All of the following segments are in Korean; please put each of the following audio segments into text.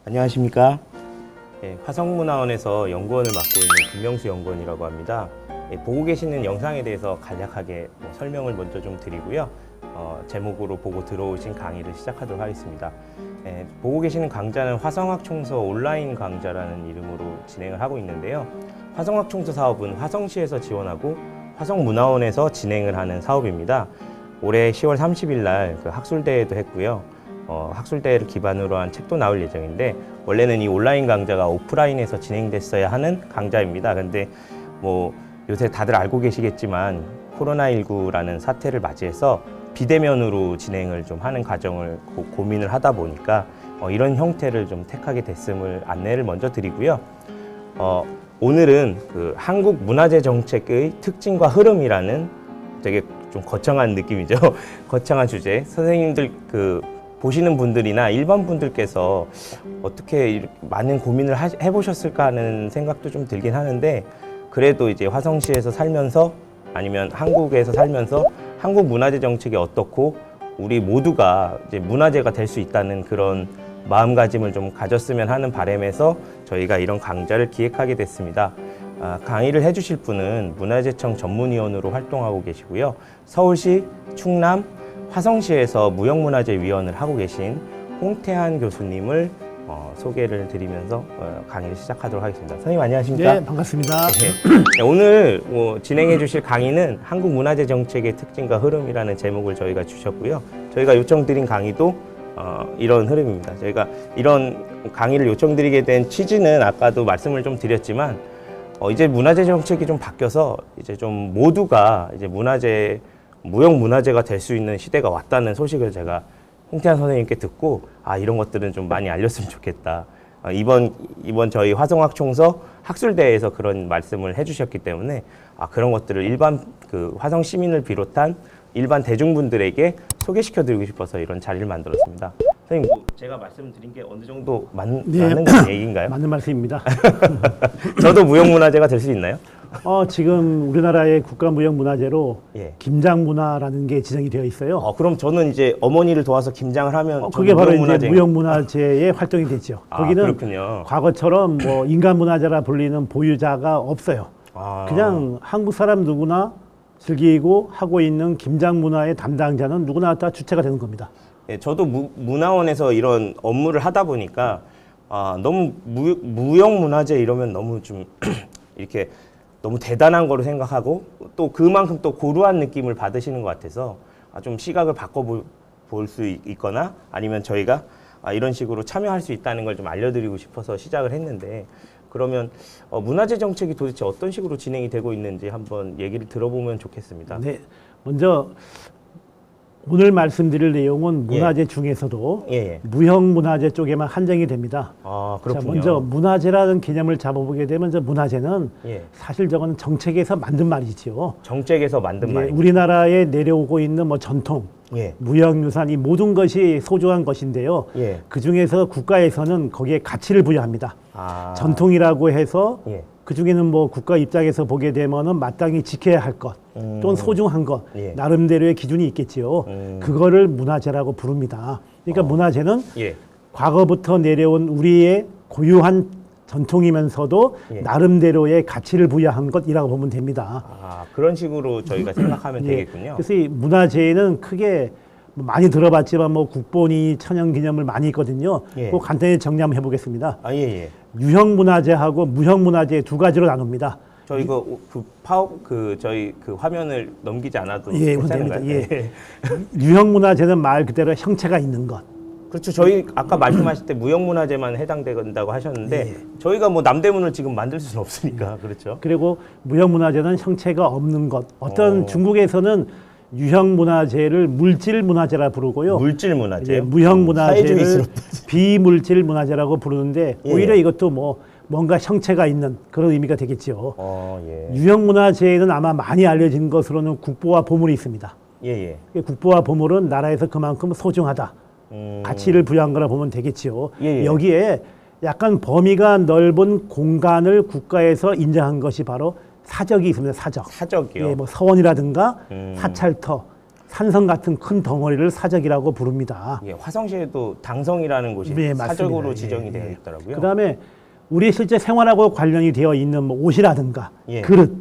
안녕하십니까. 화성문화원에서 연구원을 맡고 있는 김명수 연구원이라고 합니다. 보고 계시는 영상에 대해서 간략하게 설명을 먼저 좀 드리고요. 제목으로 보고 들어오신 강의를 시작하도록 하겠습니다. 보고 계시는 강좌는 화성학총서 온라인 강좌라는 이름으로 진행을 하고 있는데요. 화성학총서 사업은 화성시에서 지원하고 화성문화원에서 진행을 하는 사업입니다. 올해 10월 30일 날 학술대회도 했고요. 학술대회를 기반으로 한 책도 나올 예정인데, 원래는 이 온라인 강좌가 오프라인에서 진행됐어야 하는 강좌입니다. 근데 요새 다들 알고 계시겠지만 코로나19라는 사태를 맞이해서 비대면으로 진행을 좀 하는 과정을 고민을 하다 보니까 이런 형태를 좀 택하게 됐음을 안내를 먼저 드리고요. 오늘은 한국 문화재 정책의 특징과 흐름이라는 되게 좀 거창한 느낌이죠. 거창한 주제. 선생님들 보시는 분들이나 일반 분들께서 어떻게 이렇게 많은 고민을 해보셨을까 하는 생각도 좀 들긴 하는데, 그래도 이제 화성시에서 살면서 아니면 한국에서 살면서 한국 문화재 정책이 어떻고 우리 모두가 이제 문화재가 될 수 있다는 그런 마음가짐을 좀 가졌으면 하는 바람에서 저희가 이런 강좌를 기획하게 됐습니다. 강의를 해주실 분은 문화재청 전문위원으로 활동하고 계시고요. 서울시, 충남, 화성시에서 무형문화재위원을 하고 계신 홍태한 교수님을 소개를 드리면서 강의를 시작하도록 하겠습니다. 선생님 안녕하십니까? 네, 반갑습니다. 네, 오늘 진행해 주실 강의는 한국 문화재 정책의 특징과 흐름이라는 제목을 저희가 주셨고요. 저희가 요청드린 강의도 이런 흐름입니다. 저희가 이런 강의를 요청드리게 된 취지는 아까도 말씀을 좀 드렸지만, 이제 문화재 정책이 좀 바뀌어서 이제 좀 모두가 이제 무형문화재가 될 수 있는 시대가 왔다는 소식을 제가 홍태한 선생님께 듣고, 이런 것들은 좀 많이 알렸으면 좋겠다. 이번 저희 화성학총서 학술대회에서 그런 말씀을 해주셨기 때문에 그런 것들을 일반 화성 시민을 비롯한 일반 대중분들에게 소개시켜드리고 싶어서 이런 자리를 만들었습니다. 선생님, 제가 말씀드린 게 어느 정도 맞는 얘기인가요? 맞는 말씀입니다. 저도 무형문화재가 될 수 있나요? 지금 우리나라의 국가무형문화재로 김장문화라는 게 지정이 되어 있어요. 그럼 저는 이제 어머니를 도와서 김장을 하면 그게 바로 이제 무형문화재의 활동이 되죠. 거기는 그렇군요. 과거처럼 인간문화재라 불리는 보유자가 없어요. 그냥 한국 사람 누구나 즐기고 하고 있는 김장문화의 담당자는 누구나 다 주체가 되는 겁니다. 저도 문화원에서 이런 업무를 하다 보니까 너무 무형문화재 이러면 너무 좀 이렇게 너무 대단한 거로 생각하고, 또 그만큼 또 고루한 느낌을 받으시는 것 같아서 좀 시각을 바꿔볼 수 있거나 아니면 저희가 이런 식으로 참여할 수 있다는 걸 좀 알려드리고 싶어서 시작을 했는데, 그러면 문화재 정책이 도대체 어떤 식으로 진행이 되고 있는지 한번 얘기를 들어보면 좋겠습니다. 네, 먼저 오늘 말씀드릴 내용은 문화재 중에서도 무형문화재 쪽에만 한정이 됩니다. 그렇군요. 자, 먼저 문화재라는 개념을 잡아보게 되면 문화재는 사실 저거는 정책에서 만든 말이지요. 정책에서 만든 말이죠. 우리나라에 내려오고 있는 전통, 무형유산, 이 모든 것이 소중한 것인데요. 그 중에서 국가에서는 거기에 가치를 부여합니다. 전통이라고 해서 그 중에는 국가 입장에서 보게 되면은 마땅히 지켜야 할 것, 또는 소중한 것, 나름대로의 기준이 있겠지요. 그거를 문화재라고 부릅니다. 그러니까 문화재는 과거부터 내려온 우리의 고유한 전통이면서도 나름대로의 가치를 부여한 것이라고 보면 됩니다. 그런 식으로 저희가 생각하면 되겠군요. 그래서 이 문화재는 크게 많이 들어봤지만 국보니 천연기념물 많이 있거든요. 그 간단히 정리 한번 해보겠습니다. 유형문화재하고 무형문화재 두 가지로 나눕니다. 저희 저희 화면을 넘기지 않아도 됩니다. 유형문화재는 말 그대로 형체가 있는 것. 그렇죠. 저희 아까 말씀하실 때 무형문화재만 해당된다고 하셨는데 저희가 남대문을 지금 만들 수는 없으니까. 그렇죠. 그리고 무형문화재는 형체가 없는 것. 어떤 중국에서는 유형문화재를 물질문화재라 부르고요. 물질문화재. 무형문화재를 비물질문화재라고 부르는데 오히려 이것도 뭔가 형체가 있는 그런 의미가 되겠죠. 유형문화재에는 아마 많이 알려진 것으로는 국보와 보물이 있습니다. 국보와 보물은 나라에서 그만큼 소중하다. 가치를 부여한 거라 보면 되겠지요. 여기에 약간 범위가 넓은 공간을 국가에서 인정한 것이 바로 사적이 있습니다. 사적. 사적이요? 서원이라든가 사찰터, 산성 같은 큰 덩어리를 사적이라고 부릅니다. 예, 화성시에도 당성이라는 곳이 네, 사적으로 맞습니다. 지정이 예, 되어 예. 있더라고요. 그다음에 우리 실제 생활하고 관련이 되어 있는 뭐 옷이라든가 예. 그릇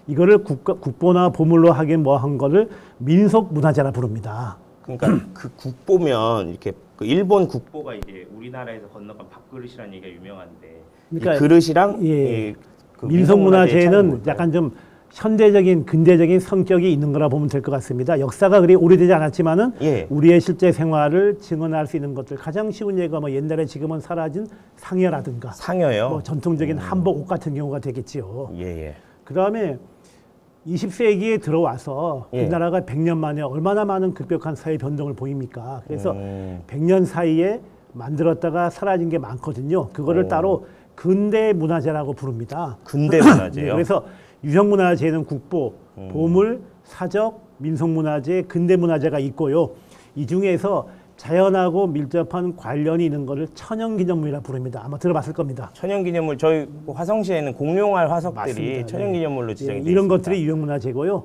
이거를 국보나 보물로 하긴 뭐 한 거를 민속문화재라 부릅니다. 그러니까 그 국보면 이렇게 그 일본 국보가 이제 우리나라에서 건너간 밥그릇이라는 얘기가 유명한데 그러니까 이 그릇이랑 예, 이 그 민속문화재는 차이는 약간 좀 현대적인 근대적인 성격이 있는 거라 보면 될 것 같습니다. 역사가 그리 오래되지 않았지만은 예. 우리의 실제 생활을 증언할 수 있는 것들 가장 쉬운 예가 뭐 옛날에 지금은 사라진 상여라든가 상여요. 뭐 전통적인 한복 옷 같은 경우가 되겠지요. 예. 그다음에 20세기에 들어와서 예. 우리나라가 100년 만에 얼마나 많은 급격한 사회 변동을 보입니까? 그래서 100년 사이에 만들었다가 사라진 게 많거든요. 그거를 따로 근대 문화재라고 부릅니다. 근대 문화재요. 그래서 유형 문화재는 국보, 보물, 사적, 민속 문화재, 근대 문화재가 있고요. 이 중에서 자연하고 밀접한 관련이 있는 것을 천연기념물이라 부릅니다. 아마 들어봤을 겁니다. 천연기념물 저희 화성시에는 공룡알 화석들이 맞습니다. 천연기념물로 지정이 되어 이런 있습니다. 것들이 유형문화재고요.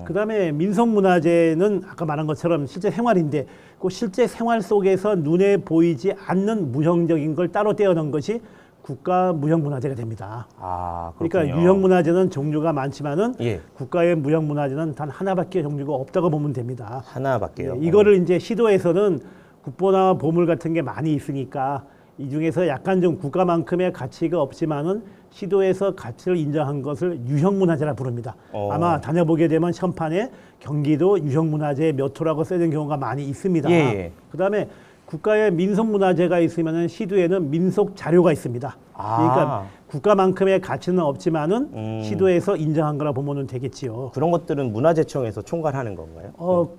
그다음에 민속문화재는 아까 말한 것처럼 실제 생활인데 그 실제 생활 속에서 눈에 보이지 않는 무형적인 걸 따로 떼어놓은 것이 국가 무형문화재가 됩니다. 아, 그렇군요. 그러니까 유형문화재는 종류가 많지만은 예. 국가의 무형문화재는 단 하나밖에 종류가 없다고 보면 됩니다. 하나밖에요. 이거를 이제 시도에서는 국보나 보물 같은 게 많이 있으니까 이 중에서 약간 좀 국가만큼의 가치가 없지만은 시도에서 가치를 인정한 것을 유형문화재라 부릅니다. 아마 다녀보게 되면 현판에 경기도 유형문화재 몇 호라고 써있는 경우가 많이 있습니다. 예. 그다음에 국가의 민속문화재가 있으면은 시도에는 민속 자료가 있습니다. 그러니까 국가만큼의 가치는 없지만은 시도에서 인정한 거라 보면은 되겠지요. 그런 것들은 문화재청에서 총괄하는 건가요?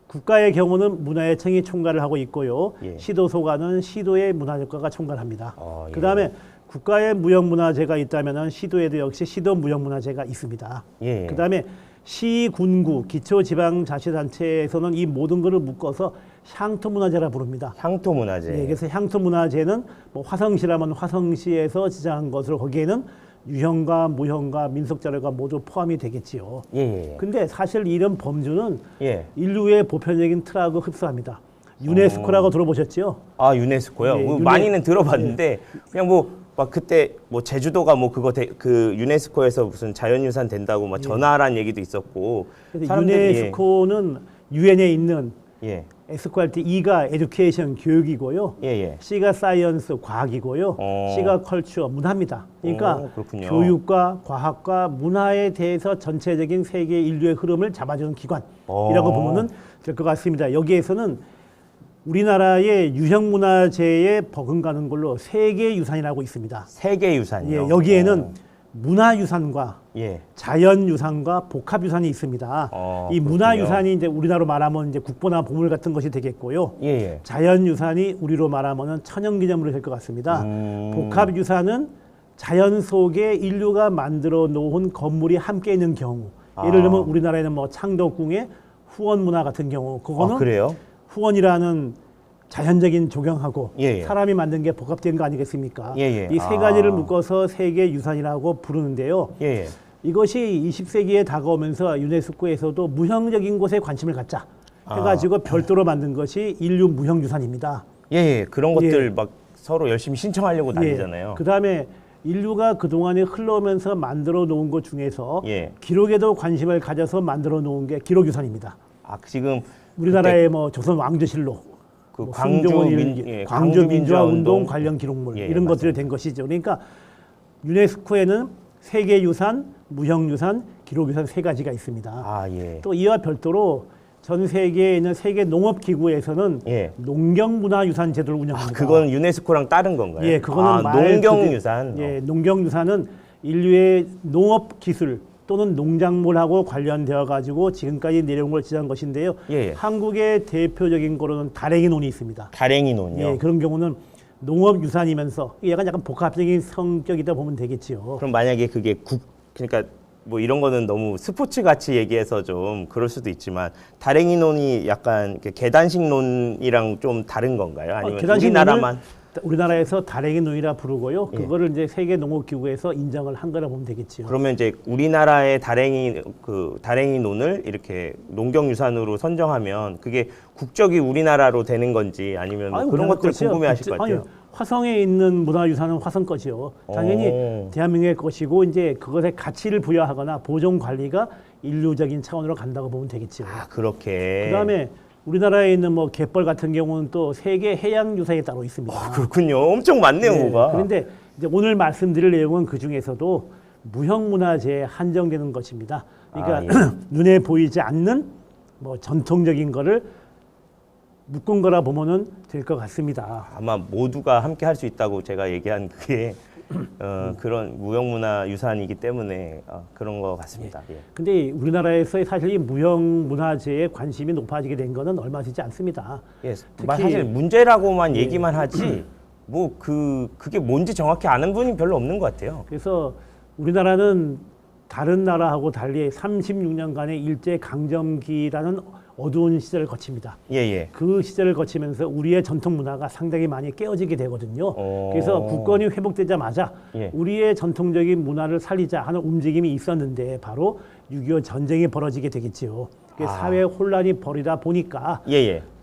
국가의 경우는 문화재청이 총괄을 하고 있고요. 예. 시도소관은 시도의 문화재과가 총괄합니다. 예. 그다음에 국가의 무형문화재가 있다면은 시도에도 역시 시도 무형문화재가 있습니다. 예. 그다음에 시, 군구, 기초지방자치단체에서는 이 모든 것을 묶어서 향토문화재라 부릅니다. 향토문화재. 예, 그래서 향토문화재는 뭐 화성시라면 화성시에서 지정한 것으로 거기에는 유형과 무형과 민속자료가 모두 포함이 되겠지요. 예. 근데 사실 이런 범주는 예. 인류의 보편적인 틀하고 흡사합니다. 유네스코라고 들어보셨죠? 아, 유네스코요? 예, 많이는 들어봤는데 그냥 뭐 막 그때 뭐 제주도가 뭐 그거 그 유네스코에서 무슨 자연유산 된다고 막 전화란 얘기도 있었고 유네스코는 유엔에 있는 예. S과 할 때 E가 에듀케이션 교육이고요. 예. C가 사이언스 과학이고요. C가 컬처 문화입니다. 그러니까 그렇군요. 교육과 과학과 문화에 대해서 전체적인 세계 인류의 흐름을 잡아주는 기관이라고 보면은 될 것 같습니다. 여기에서는 우리나라의 유형문화재에 버금가는 걸로 세계유산이라고 있습니다. 세계유산이요? 예, 여기에는 문화유산과 예. 자연유산과 복합유산이 있습니다. 이 문화유산이 이제 우리나라로 말하면 이제 국보나 보물 같은 것이 되겠고요. 예. 자연유산이 우리로 말하면은 천연기념물이 될 것 같습니다. 복합유산은 자연 속에 인류가 만들어 놓은 건물이 함께 있는 경우. 예를 들면 우리나라에는 뭐 창덕궁의 후원문화 같은 경우, 그거는 그래요? 후원이라는 자연적인 조경하고 예. 사람이 만든 게 복합된 거 아니겠습니까? 예. 이 세 가지를 묶어서 세계유산이라고 부르는데요. 예. 이것이 20세기에 다가오면서 유네스코에서도 무형적인 곳에 관심을 갖자 해가지고 별도로 만든 것이 인류 무형유산입니다. 예. 그런 것들 막 서로 열심히 신청하려고 난리잖아요. 그다음에 인류가 그동안에 흘러오면서 만들어 놓은 것 중에서 예. 기록에도 관심을 가져서 만들어 놓은 게 기록유산입니다. 지금 우리나라의 뭐 조선 왕조실록, 그 뭐 광주 민주화 운동 관련 기록물 이런 것들이 된 것이죠. 그러니까 유네스코에는 세계유산, 무형유산, 기록유산 세 가지가 있습니다. 또 이와 별도로 전 세계에 있는 세계 농업기구에서는 농경문화유산 제도를 운영합니다. 그건 유네스코랑 다른 건가요? 예, 그거는 농경유산. 예, 농경유산은 인류의 농업기술 또는 농작물하고 관련되어 가지고 지금까지 내려온 걸 지정한 것인데요. 한국의 대표적인 거로는 다랭이 논이 있습니다. 다랭이 논이요? 예, 그런 경우는 농업유산이면서 약간 복합적인 성격이다 보면 되겠지요. 그럼 만약에 그게 그러니까 뭐 이런 거는 너무 스포츠 같이 얘기해서 좀 그럴 수도 있지만 다랭이 논이 약간 계단식 논이랑 좀 다른 건가요? 아니면 계단식 우리나라만? 우리나라에서 다랭이 논이라 부르고요. 그거를 이제 세계 농업기구에서 인정을 한 거라 보면 되겠죠. 그러면 이제 우리나라의 다랭이 논을 이렇게 농경유산으로 선정하면 그게 국적이 우리나라로 되는 건지 아니면 뭐 그런 것들 궁금해하실 것 같아요. 아니, 화성에 있는 문화유산은 화성 것이요. 당연히 대한민국의 것이고 이제 그것에 가치를 부여하거나 보존 관리가 인류적인 차원으로 간다고 보면 되겠죠. 아, 그렇게. 그다음에 우리나라에 있는 뭐 갯벌 같은 경우는 또 세계 해양유산이 따로 있습니다. 그렇군요. 엄청 많네요, 뭐가. 그런데 이제 오늘 말씀드릴 내용은 그 중에서도 무형문화재에 한정되는 것입니다. 그러니까 눈에 보이지 않는 뭐 전통적인 거를 묶은 거라 보면은 될 것 같습니다. 아마 모두가 함께 할 수 있다고 제가 얘기한 그게 그런 무형문화 유산이기 때문에 그런 것 같습니다. 예. 근데 우리나라에서 사실 이 무형문화재에 관심이 높아지게 된 거는 얼마 되지 않습니다. 예, 사실 문제라고만 얘기만 하지 뭐 그게 뭔지 정확히 아는 분이 별로 없는 것 같아요. 그래서 우리나라는 다른 나라하고 달리 36년간의 일제 강점기라는 어두운 시절을 거칩니다. 예. 그 시절을 거치면서 우리의 전통 문화가 상당히 많이 깨어지게 되거든요. 그래서 국권이 회복되자마자 우리의 전통적인 문화를 살리자 하는 움직임이 있었는데 바로 6.25 전쟁이 벌어지게 되겠지요. 사회 혼란이 벌이다 보니까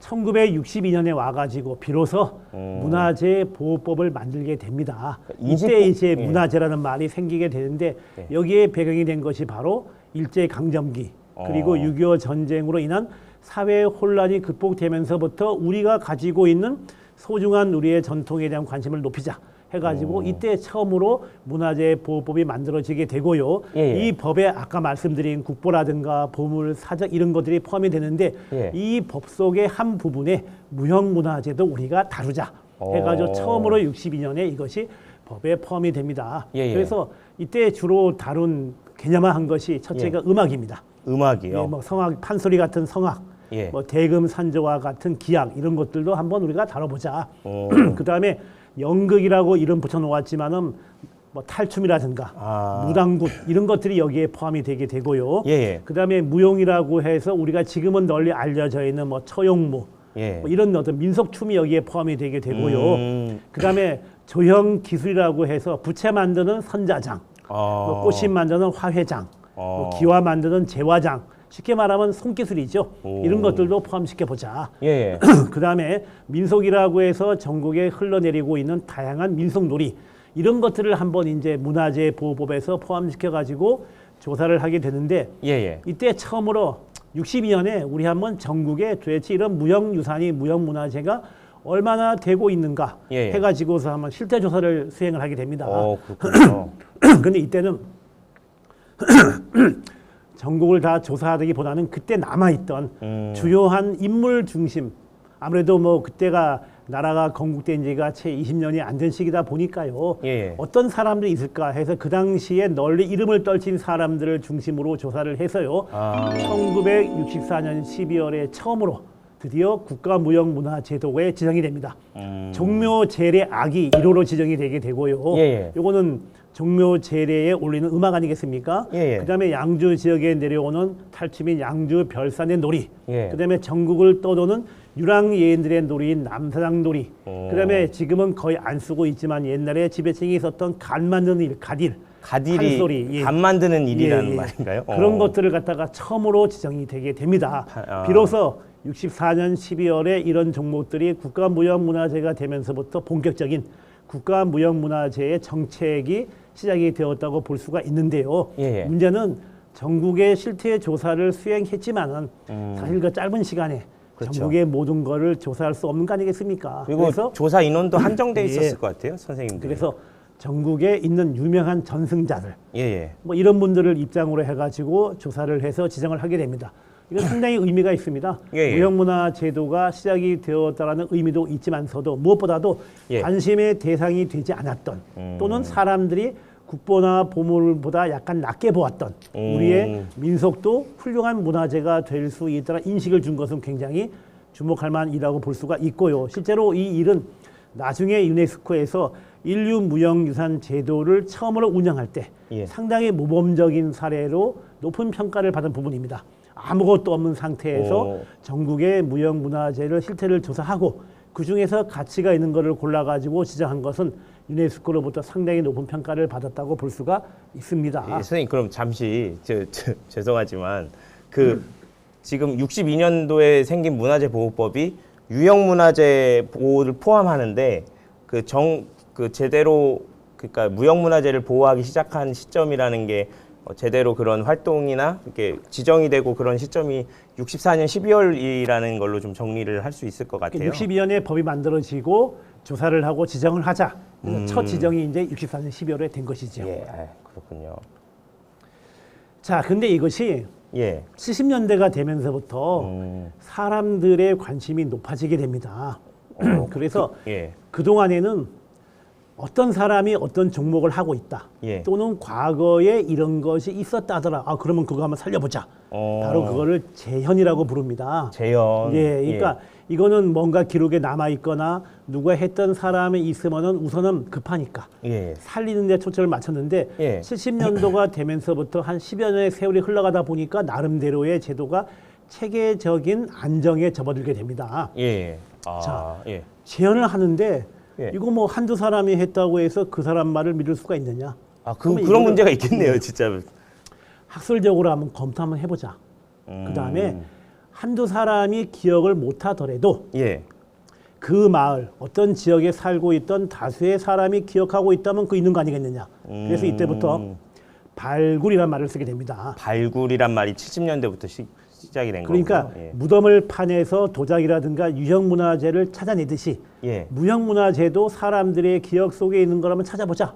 1962년에 와가지고 비로소 문화재 보호법을 만들게 됩니다. 이때 이제 문화재라는 말이 생기게 되는데 여기에 배경이 된 것이 바로 일제 강점기 그리고 6.25 전쟁으로 인한 사회 혼란이 극복되면서부터 우리가 가지고 있는 소중한 우리의 전통에 대한 관심을 높이자 해가지고 이때 처음으로 문화재 보호법이 만들어지게 되고요. 이 법에 아까 말씀드린 국보라든가 보물, 사적 이런 것들이 포함이 되는데 이 법 속의 한 부분에 무형문화재도 우리가 다루자 해가지고 처음으로 62년에 이것이 법에 포함이 됩니다. 그래서 이때 주로 다룬 개념화한 것이 첫째가 음악입니다. 음악이요? 뭐 성악, 판소리 같은 성악, 뭐 대금 산조와 같은 기악 이런 것들도 한번 우리가 다뤄보자. 그 다음에 연극이라고 이름 붙여놓았지만은 뭐 탈춤이라든가 무당굿 이런 것들이 여기에 포함이 되게 되고요. 그 다음에 무용이라고 해서 우리가 지금은 널리 알려져 있는 뭐 처용무 뭐 이런 어떤 민속춤이 여기에 포함이 되게 되고요. 그 다음에 조형 기술이라고 해서 부채 만드는 선자장, 뭐 꽃신 만드는 화회장, 뭐 기와 만드는 제화장, 쉽게 말하면 손기술이죠. 이런 것들도 포함시켜보자. 그 다음에 민속이라고 해서 전국에 흘러내리고 있는 다양한 민속놀이 이런 것들을 한번 이제 문화재 보호법에서 포함시켜가지고 조사를 하게 되는데 이때 처음으로 62년에 우리 한번 전국에 도대체 이런 무형유산이 무형문화재가 얼마나 되고 있는가 해가지고서 한번 실태 조사를 수행을 하게 됩니다. 그렇군요. 근데 이때는 전국을 다 조사하기보다는 그때 남아있던 주요한 인물 중심 아무래도 뭐 그때가 나라가 건국된 지가 채 20년이 안 된 시기다 보니까요. 어떤 사람들이 있을까 해서 그 당시에 널리 이름을 떨친 사람들을 중심으로 조사를 해서요. 1964년 12월에 처음으로 드디어 국가무형문화재도에 지정이 됩니다. 종묘제례 악이 1호로 지정이 되게 되고요. 요거는 종묘제례에 올리는 음악 아니겠습니까? 그 다음에 양주 지역에 내려오는 탈춤인 양주 별산의 놀이, 그 다음에 전국을 떠도는 유랑예인들의 놀이인 남사장놀이, 그 다음에 지금은 거의 안 쓰고 있지만 옛날에 지배층이 있었던 간 만드는 일, 가딜이 판소리, 간 만드는 일이라는 말인가요? 그런 것들을 갖다가 처음으로 지정이 되게 됩니다. 비로소 64년 12월에 이런 종목들이 국가무형문화재가 되면서부터 본격적인 국가무형문화재의 정책이 시작이 되었다고 볼 수가 있는데요. 문제는 전국의 실태 조사를 수행했지만은 사실 그 짧은 시간에 전국의 모든 거를 조사할 수 없는 거 아니겠습니까? 그리고 그래서 조사 인원도 한정돼 있었을 것 같아요, 선생님들. 그래서 전국에 있는 유명한 전승자들, 뭐 이런 분들을 입장으로 해가지고 조사를 해서 지정을 하게 됩니다. 이건 상당히 의미가 있습니다. 무형문화제도가 시작이 되었다라는 의미도 있지만서도 무엇보다도 관심의 대상이 되지 않았던 또는 사람들이 국보나 보물보다 약간 낮게 보았던 우리의 민속도 훌륭한 문화재가 될 수 있다는 인식을 준 것은 굉장히 주목할 만이라고 볼 수가 있고요. 실제로 이 일은 나중에 유네스코에서 인류무형유산 제도를 처음으로 운영할 때 상당히 모범적인 사례로 높은 평가를 받은 부분입니다. 아무것도 없는 상태에서 전국의 무형문화재를 실태를 조사하고 그 중에서 가치가 있는 것을 골라가지고 지정한 것은 유네스코로부터 상당히 높은 평가를 받았다고 볼 수가 있습니다. 예, 선생님 그럼 잠시 죄송하지만 지금 62년도에 생긴 문화재 보호법이 유형 문화재 보호를 포함하는데 제대로 그러니까 무형 문화재를 보호하기 시작한 시점이라는 게 제대로 그런 활동이나 이렇게 지정이 되고 그런 시점이 64년 12월이라는 걸로 좀 정리를 할 수 있을 것 같아요. 62년에 법이 만들어지고 조사를 하고 지정을 하자. 그래서 첫 지정이 이제 64년 12월에 된 것이죠. 예, 그렇군요. 자, 근데 이것이 70년대가 되면서부터 사람들의 관심이 높아지게 됩니다. 그래서 그동안에는 어떤 사람이 어떤 종목을 하고 있다. 또는 과거에 이런 것이 있었다더라. 그러면 그거 한번 살려보자. 바로 그거를 재현이라고 부릅니다. 재현. 그러니까 이거는 뭔가 기록에 남아 있거나 누가 했던 사람이 있으면은 우선은 급하니까 살리는 데 초점을 맞췄는데 70년도가 되면서부터 한 10여 년의 세월이 흘러가다 보니까 나름대로의 제도가 체계적인 안정에 접어들게 됩니다. 재현을 하는데 이거 뭐 한두 사람이 했다고 해서 그 사람 말을 믿을 수가 있느냐? 그런 문제가 있겠네요, 진짜. 학술적으로 한번 검토 한번 해보자. 그 다음에 한두 사람이 기억을 못하더라도 그 마을, 어떤 지역에 살고 있던 다수의 사람이 기억하고 있다면 그 있는 거 아니겠느냐? 그래서 이때부터 발굴이라는 말을 쓰게 됩니다. 발굴이란 말이 70년대부터 시작이 된 그러니까 거군요. 무덤을 파내서 도자기라든가 유형 문화재를 찾아내듯이 무형 문화재도 사람들의 기억 속에 있는 거라면 찾아보자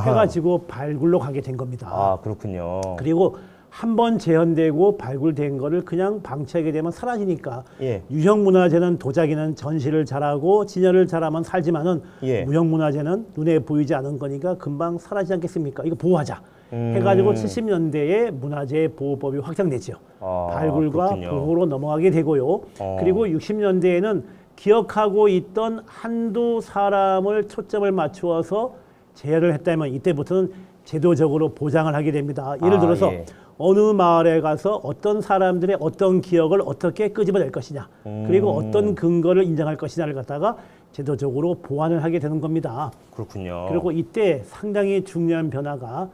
해가지고 발굴로 가게 된 겁니다. 그렇군요. 그리고 한 번 재현되고 발굴된 거를 그냥 방치하게 되면 사라지니까 유형 문화재는 도자기는 전시를 잘하고 진열을 잘하면 살지만은 무형 문화재는 눈에 보이지 않은 거니까 금방 사라지지 않겠습니까? 이거 보호하자. 해가지고 70년대에 문화재 보호법이 확정되죠. 발굴과 그렇군요. 보호로 넘어가게 되고요. 그리고 60년대에는 기억하고 있던 한두 사람을 초점을 맞추어서 재현을 했다면 이때부터는 제도적으로 보장을 하게 됩니다. 예를 들어서 어느 마을에 가서 어떤 사람들의 어떤 기억을 어떻게 끄집어낼 것이냐, 그리고 어떤 근거를 인정할 것이냐를 갖다가 제도적으로 보완을 하게 되는 겁니다. 그렇군요. 그리고 이때 상당히 중요한 변화가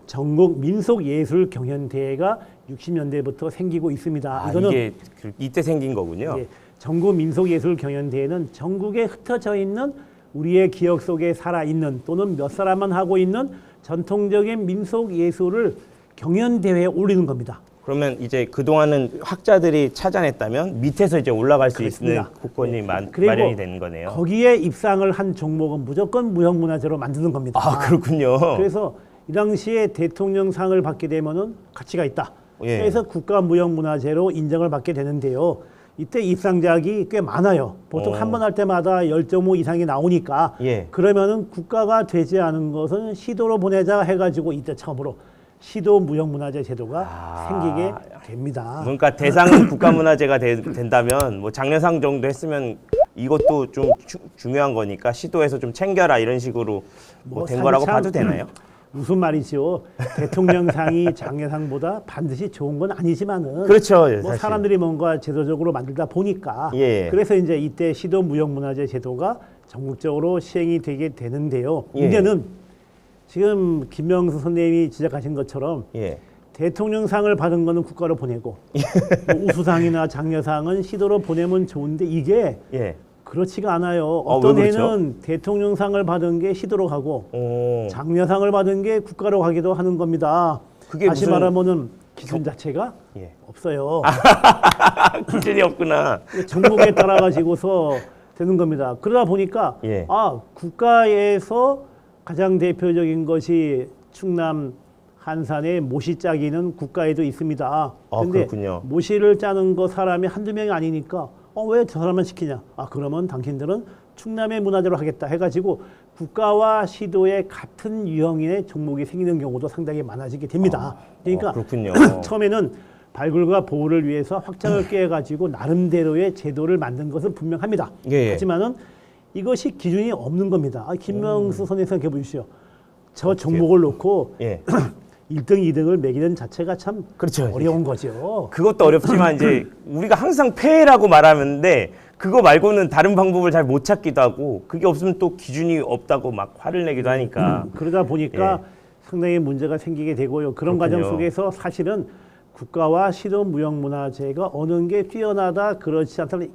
전국 민속예술경연대회가 60년대부터 생기고 있습니다. 이거는 이게 이때 생긴 거군요. 전국 민속예술경연대회는 전국에 흩어져 있는 우리의 기억 속에 살아있는 또는 몇 사람만 하고 있는 전통적인 민속예술을 경연대회에 올리는 겁니다. 그러면 이제 그동안은 학자들이 찾아냈다면 밑에서 이제 올라갈 수 있는 국권이 마련이 되는 거네요. 거기에 입상을 한 종목은 무조건 무형문화재로 만드는 겁니다. 그렇군요. 그래서 이 당시에 대통령상을 받게 되면은 가치가 있다. 그래서 국가무형문화재로 인정을 받게 되는데요. 이때 입상작이 꽤 많아요. 보통 한 번 할 때마다 10.5 이상이 나오니까 그러면은 국가가 되지 않은 것은 시도로 보내자 해가지고 이때 처음으로 시도 무형문화재 제도가 생기게 됩니다. 그러니까 대상은 국가문화재가 된다면 뭐 장려상 정도 했으면 이것도 좀 중요한 거니까 시도에서 좀 챙겨라 이런 식으로 된 거라고 봐도 되나요? 무슨 말이죠? 대통령상이 장려상보다 반드시 좋은 건 아니지만은 그렇죠. 뭐 사람들이 뭔가 제도적으로 만들다 보니까 그래서 이제 이때 시도 무형문화재 제도가 전국적으로 시행이 되게 되는데요. 문제는 지금 김명수 선생님이 지적하신 것처럼 대통령상을 받은 거는 국가로 보내고 뭐 우수상이나 장려상은 시도로 보내면 좋은데 이게 그렇지가 않아요. 어떤 해는 대통령상을 받은 게 시도로 가고 장려상을 받은 게 국가로 가기도 하는 겁니다. 다시 말하면은 기준 자체가 없어요. 기준이 없구나. 종목에 따라 가지고서 되는 겁니다. 그러다 보니까 국가에서 가장 대표적인 것이 충남 한산의 모시 짜기는 국가에도 있습니다. 그런데 모시를 짜는 거 사람이 한두 명이 아니니까 왜 저 사람만 시키냐? 그러면 당신들은 충남의 문화재로 하겠다 해가지고 국가와 시도의 같은 유형의 종목이 생기는 경우도 상당히 많아지게 됩니다. 그러니까 처음에는 발굴과 보호를 위해서 확장을 꾀해가지고 나름대로의 제도를 만든 것은 분명합니다. 하지만은 이것이 기준이 없는 겁니다. 김명수 선생님 생각해 보십시오. 저 종목을 놓고 1등, 2등을 매기는 자체가 참 어려운 거죠. 그것도 어렵지만 이제 우리가 항상 폐해라고 말하는데 그거 말고는 다른 방법을 잘 못 찾기도 하고 그게 없으면 또 기준이 없다고 막 화를 내기도 하니까 그러다 보니까 예. 상당히 문제가 생기게 되고요. 그런 그렇군요. 과정 속에서 사실은 국가와 시도 무형문화재가 어느 게 뛰어나다 그렇지 않다는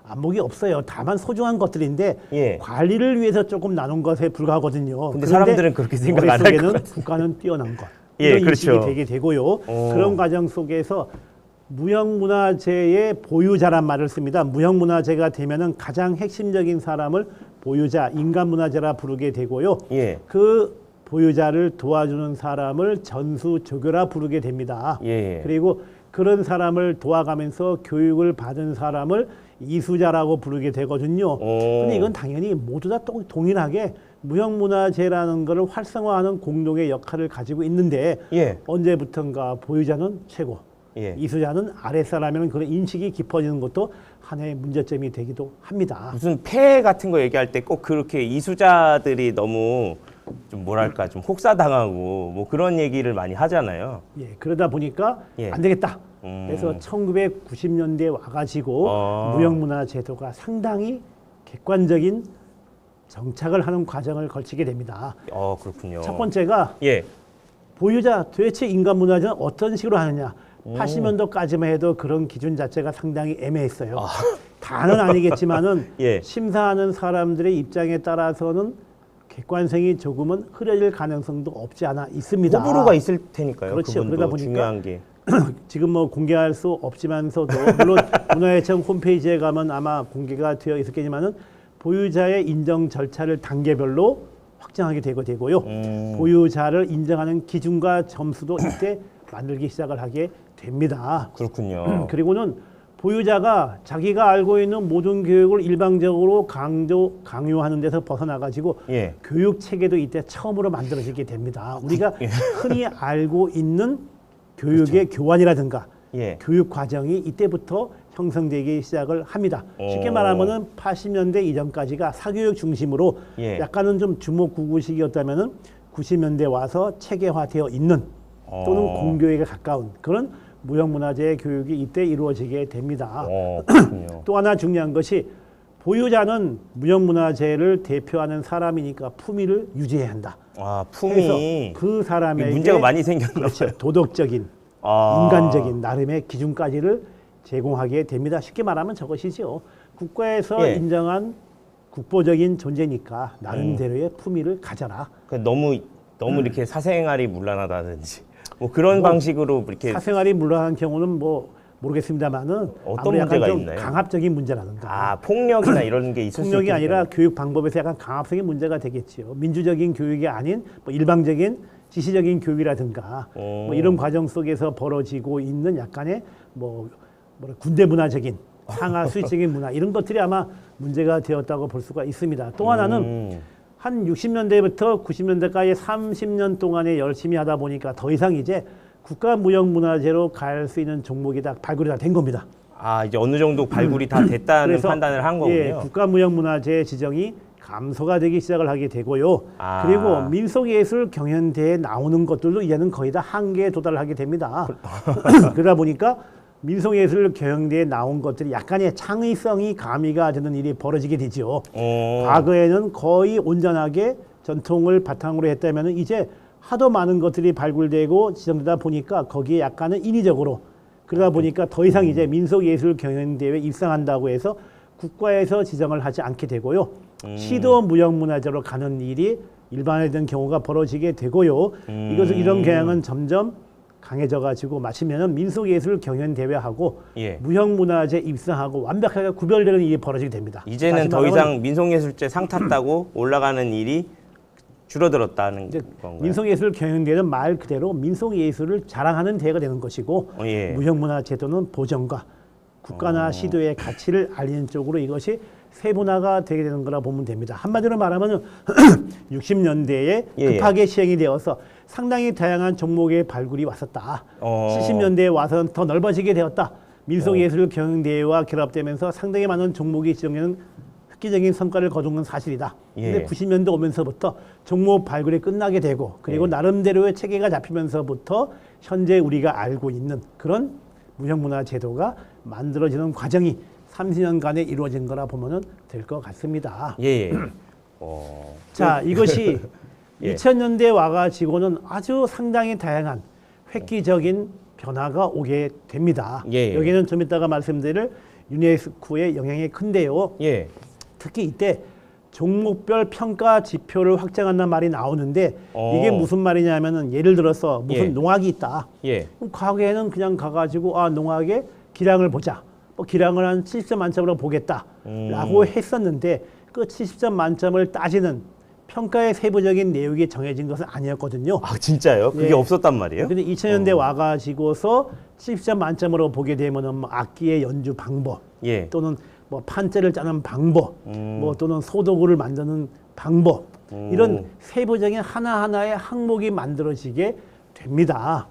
안목이 없어요. 다만 소중한 것들인데 예. 관리를 위해서 조금 나눈 것에 불과하거든요. 근데 사람들은 그렇게 생각 안 할 것 머릿속에는 같아요. 국가는 뛰어난 것. 예, 이런 그렇죠. 인식이 되게 되고요. 그런 과정 속에서 무형문화재의 보유자란 말을 씁니다. 무형문화재가 되면은 가장 핵심적인 사람을 보유자, 인간문화재라 부르게 되고요. 예. 그 보유자를 도와주는 사람을 전수조교라 부르게 됩니다. 예. 그리고 그런 사람을 도와가면서 교육을 받은 사람을 이수자라고 부르게 되거든요. 근데 이건 당연히 모두 다 동일하게 무형문화재라는 것을 활성화하는 공동의 역할을 가지고 있는데 예. 언제부턴가 보유자는 최고, 예. 이수자는 아랫사람이라는 그런 인식이 깊어지는 것도 하나의 문제점이 되기도 합니다. 무슨 폐해 같은 거 얘기할 때 꼭 그렇게 이수자들이 너무 좀 뭐랄까 좀 혹사당하고 뭐 그런 얘기를 많이 하잖아요. 예, 그러다 보니까 예. 안 되겠다. 그래서 1990년대에 와가지고 무형문화 제도가 상당히 객관적인 정착을 하는 과정을 거치게 됩니다. 그렇군요. 첫 번째가 예. 보유자 도대체 인간문화재는 어떤 식으로 하느냐. 80년도까지만 해도 그런 기준 자체가 상당히 애매했어요. 다는 아니겠지만은 예. 심사하는 사람들의 입장에 따라서는 객관성이 조금은 흐려질 가능성도 없지 않아 있습니다. 호불호가 있을 테니까요. 그렇죠. 그분도 그러다 보니까 중요한 게. 지금 뭐 공개할 수 없지만서도 물론 문화예청 홈페이지에 가면 아마 공개가 되어 있었겠지만은 보유자의 인정 절차를 단계별로 확정하게 되고요. 보유자를 인정하는 기준과 점수도 이때 만들기 시작을 하게 됩니다. 그렇군요. 그리고는 보유자가 자기가 알고 있는 모든 교육을 일방적으로 강요하는 데서 벗어나가지고 예. 교육 체계도 이때 처음으로 만들어지게 됩니다. 우리가 흔히 알고 있는 교육의 교환이라든가 예. 교육 과정이 이때부터 형성되기 시작을 합니다. 쉽게 말하면은 80년대 이전까지가 사교육 중심으로 예. 약간은 좀 주목구구식이었다면은 90년대 와서 체계화되어 있는 또는 공교육에 가까운 그런 무형문화재 교육이 이때 이루어지게 됩니다. 그렇군요. 또 하나 중요한 것이 보유자는 무형문화재를 대표하는 사람이니까 품위를 유지해야 한다. 품위. 그래서 그 사람에게 문제가 많이 생겼나 그렇죠. 봐요. 도덕적인, 인간적인 나름의 기준까지를 제공하게 됩니다. 쉽게 말하면 저것이죠. 국가에서 예. 인정한 국보적인 존재니까 나름대로의 품위를 가져라. 너무 이렇게 사생활이 문란하다든지 뭐 그런 방식으로 이렇게 사생활이 물러난 경우는 뭐 모르겠습니다만은 어떤 문제가 좀 있나요? 강압적인 문제라든가 폭력이나 이런 게 있을 수 폭력이 있겠네요. 아니라 교육 방법에서 약간 강압성의 문제가 되겠지요. 민주적인 교육이 아닌 뭐 일방적인 지시적인 교육이라든가 뭐 이런 과정 속에서 벌어지고 있는 약간의 군대 문화적인 상하 수익적인 문화 이런 것들이 아마 문제가 되었다고 볼 수가 있습니다. 또 하나는 한 60년대부터 90년대까지 30년 동안에 열심히 하다 보니까 더 이상 이제 국가무형문화재로 갈 수 있는 종목이 다 발굴이 다 된 겁니다. 이제 어느 정도 발굴이 다 됐다는 그래서, 판단을 한 거군요. 예, 국가무형문화재 지정이 감소가 되기 시작을 하게 되고요. 그리고 민속예술 경연대회에 나오는 것들도 이제는 거의 다 한계에 도달하게 됩니다. 그러다 보니까 민속예술 경연대회에 나온 것들이 약간의 창의성이 가미가 되는 일이 벌어지게 되죠. 과거에는 거의 온전하게 전통을 바탕으로 했다면 이제 하도 많은 것들이 발굴되고 지정되다 보니까 거기에 약간은 인위적으로 그러다 보니까 더 이상 이제 민속예술 경연대회에 입상한다고 해서 국가에서 지정을 하지 않게 되고요. 시도 무형문화재로 가는 일이 일반화된 경우가 벌어지게 되고요. 이런 경향은 점점 강해져가지고 마치면은 민속예술 경연대회하고 무형문화재 입상하고 완벽하게 구별되는 일이 벌어지게 됩니다. 이제는 더 이상 민속예술제 상 탔다고 올라가는 일이 줄어들었다는 건가요? 민속예술 경연대회는 말 그대로 민속예술을 자랑하는 대회가 되는 것이고 무형문화제도는 보전과 국가나 시도의 가치를 알리는 쪽으로 이것이 세분화가 되게 되는 거라 보면 됩니다. 한마디로 말하면 60년대에 급하게 시행이 되어서 상당히 다양한 종목의 발굴이 왔었다. 70년대에 와서는 더 넓어지게 되었다. 민속예술 경연대회와 결합되면서 상당히 많은 종목이 지정되는 획기적인 성과를 거둔 건 사실이다. 근데 90년대 오면서부터 종목 발굴이 끝나게 되고 그리고 나름대로의 체계가 잡히면서부터 현재 우리가 알고 있는 그런 무형문화 제도가 만들어지는 과정이 30년간에 이루어진 거라 보면 될 것 같습니다. 예. 자, 이것이 예. 2000년대 와가지고는 아주 상당히 다양한 획기적인 변화가 오게 됩니다. 예. 여기는 좀 이따가 말씀드릴 유네스코의 영향이 큰데요. 예. 특히 이때 종목별 평가 지표를 확정한다는 말이 나오는데 이게 무슨 말이냐면은 예를 들어서 무슨 예. 농악이 있다. 예. 그럼 과거에는 그냥 가가지고 농악의 기량을 보자. 뭐 기량을 한 70점 만점으로 보겠다라고 했었는데 그 70점 만점을 따지는 평가의 세부적인 내용이 정해진 것은 아니었거든요. 아, 진짜요? 그게 예. 없었단 말이에요? 근데 2000년대 와가지고서 70점 만점으로 보게 되면은 뭐 악기의 연주 방법 예. 또는 뭐 판자를 짜는 방법, 뭐 또는 소도구를 만드는 방법 이런 세부적인 하나하나의 항목이 만들어지게 됩니다.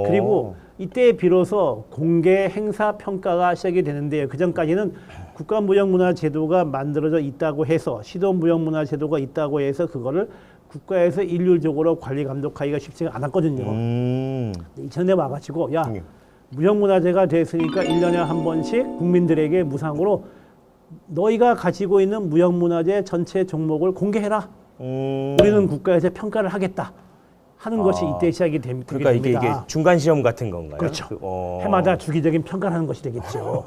그리고 이때 비로소 공개 행사 평가가 시작이 되는데요. 그 전까지는 국가무형문화제도가 만들어져 있다고 해서 시도무형문화제도가 있다고 해서 그거를 국가에서 일률적으로 관리 감독하기가 쉽지가 않았거든요. 2000년대 와가지고 야 무형문화재가 됐으니까 1년에 한 번씩 국민들에게 무상으로 너희가 가지고 있는 무형문화재 전체 종목을 공개해라. 우리는 국가에서 평가를 하겠다 하는 것이 이때 시작이 되게 그러니까 됩니다. 이게 중간 시험 같은 건가요? 그렇죠. 해마다 주기적인 평가를 하는 것이 되겠죠.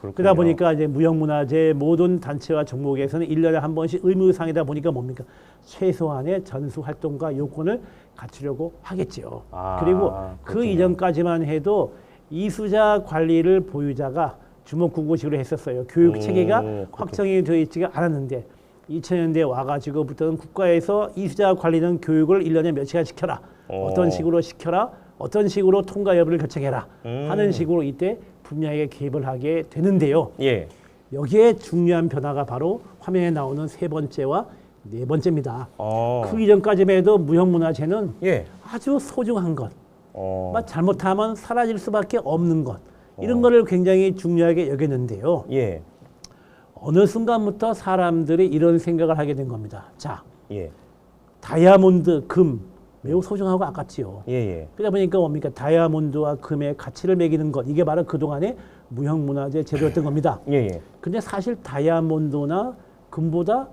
그렇군요. 그러다 보니까 이제 무형문화재 모든 단체와 종목에서는 1년에 한 번씩 의무상이다 보니까 뭡니까? 최소한의 전수 활동과 요건을 갖추려고 하겠죠. 그리고 그 그렇군요. 이전까지만 해도 이수자 관리를 보유자가 주먹구구식으로 했었어요. 교육 체계가 확정이 되어 있지가 않았는데 2000년대 와가지고부터는 국가에서 이수자 관리는 교육을 1년에 몇 시간 시켜라. 어떤 식으로 시켜라. 어떤 식으로 통과 여부를 결정해라. 하는 식으로 이때 분야에 개입을 하게 되는데요. 예. 여기에 중요한 변화가 바로 화면에 나오는 세 번째와 네 번째입니다. 그 이전까지만 해도 무형문화재는 예. 아주 소중한 것, 잘못하면 사라질 수밖에 없는 것 이런 거를 굉장히 중요하게 여겼는데요. 예. 어느 순간부터 사람들이 이런 생각을 하게 된 겁니다. 자, 예. 다이아몬드, 금 매우 소중하고 아깝지요. 예. 그러다 보니까 뭡니까? 다이아몬드와 금의 가치를 매기는 것 이게 바로 그동안의 무형문화재 제도였던 겁니다. 예. 근데 사실 다이아몬드나 금보다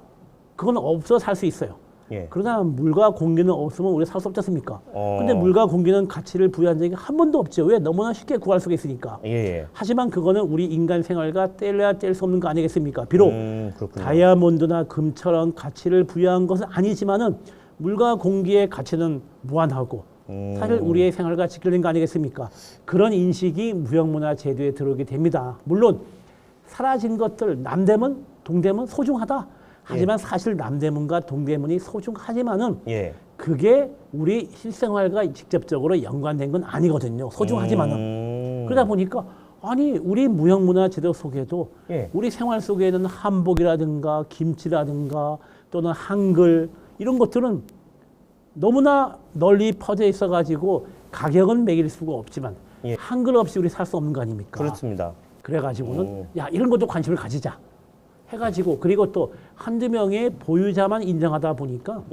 그건 없어 살 수 있어요. 예. 그러나 물과 공기는 없으면 우리가 살 수 없지 않습니까? 근데 물과 공기는 가치를 부여한 적이 한 번도 없죠. 왜? 너무나 쉽게 구할 수가 있으니까. 예. 하지만 그거는 우리 인간 생활과 뗄래야 뗄 수 없는 거 아니겠습니까? 비록 그렇군요. 다이아몬드나 금처럼 가치를 부여한 것은 아니지만은 물과 공기의 가치는 무한하고 사실 우리의 생활과 직결된 거 아니겠습니까? 그런 인식이 무형문화 제도에 들어오게 됩니다. 물론 사라진 것들 남대문, 동대문 소중하다. 하지만 사실 남대문과 동대문이 소중하지만은 그게 우리 실생활과 직접적으로 연관된 건 아니거든요. 소중하지만은. 그러다 보니까 아니 우리 무형문화 제도 속에도 우리 생활 속에는 한복이라든가 김치라든가 또는 한글 이런 것들은 너무나 널리 퍼져 있어 가지고 가격은 매길 수가 없지만 한글 없이 우리 살 수 없는 거 아닙니까? 그렇습니다. 그래가지고는 야 이런 것도 관심을 가지자 해가지고 그리고 또 한두 명의 보유자만 인정하다 보니까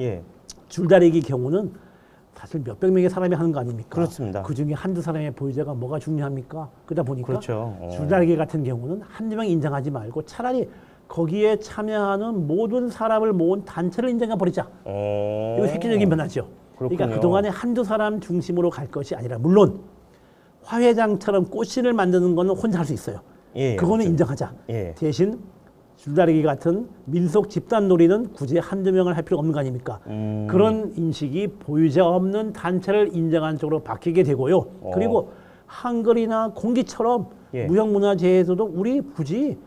줄다리기 경우는 사실 몇백 명의 사람이 하는 거 아닙니까? 그렇습니다. 그중에 한두 사람의 보유자가 뭐가 중요합니까? 그러다 보니까 그렇죠. 줄다리기 같은 경우는 한두 명 인정하지 말고 차라리 거기에 참여하는 모든 사람을 모은 단체를 인정해 버리자. 이거 획기적인 변화죠. 그렇군요. 그러니까 그동안에 한두 사람 중심으로 갈 것이 아니라 물론 화회장처럼 꽃신을 만드는 거는 혼자 할 수 있어요. 그거는 그렇죠. 인정하자. 대신 줄다리기 같은 민속 집단 놀이는 굳이 한두 명을 할 필요 없는 거 아닙니까? 그런 인식이 보유자 없는 단체를 인정한 쪽으로 바뀌게 되고요. 그리고 한글이나 공기처럼 무형문화재에서도 우리 굳이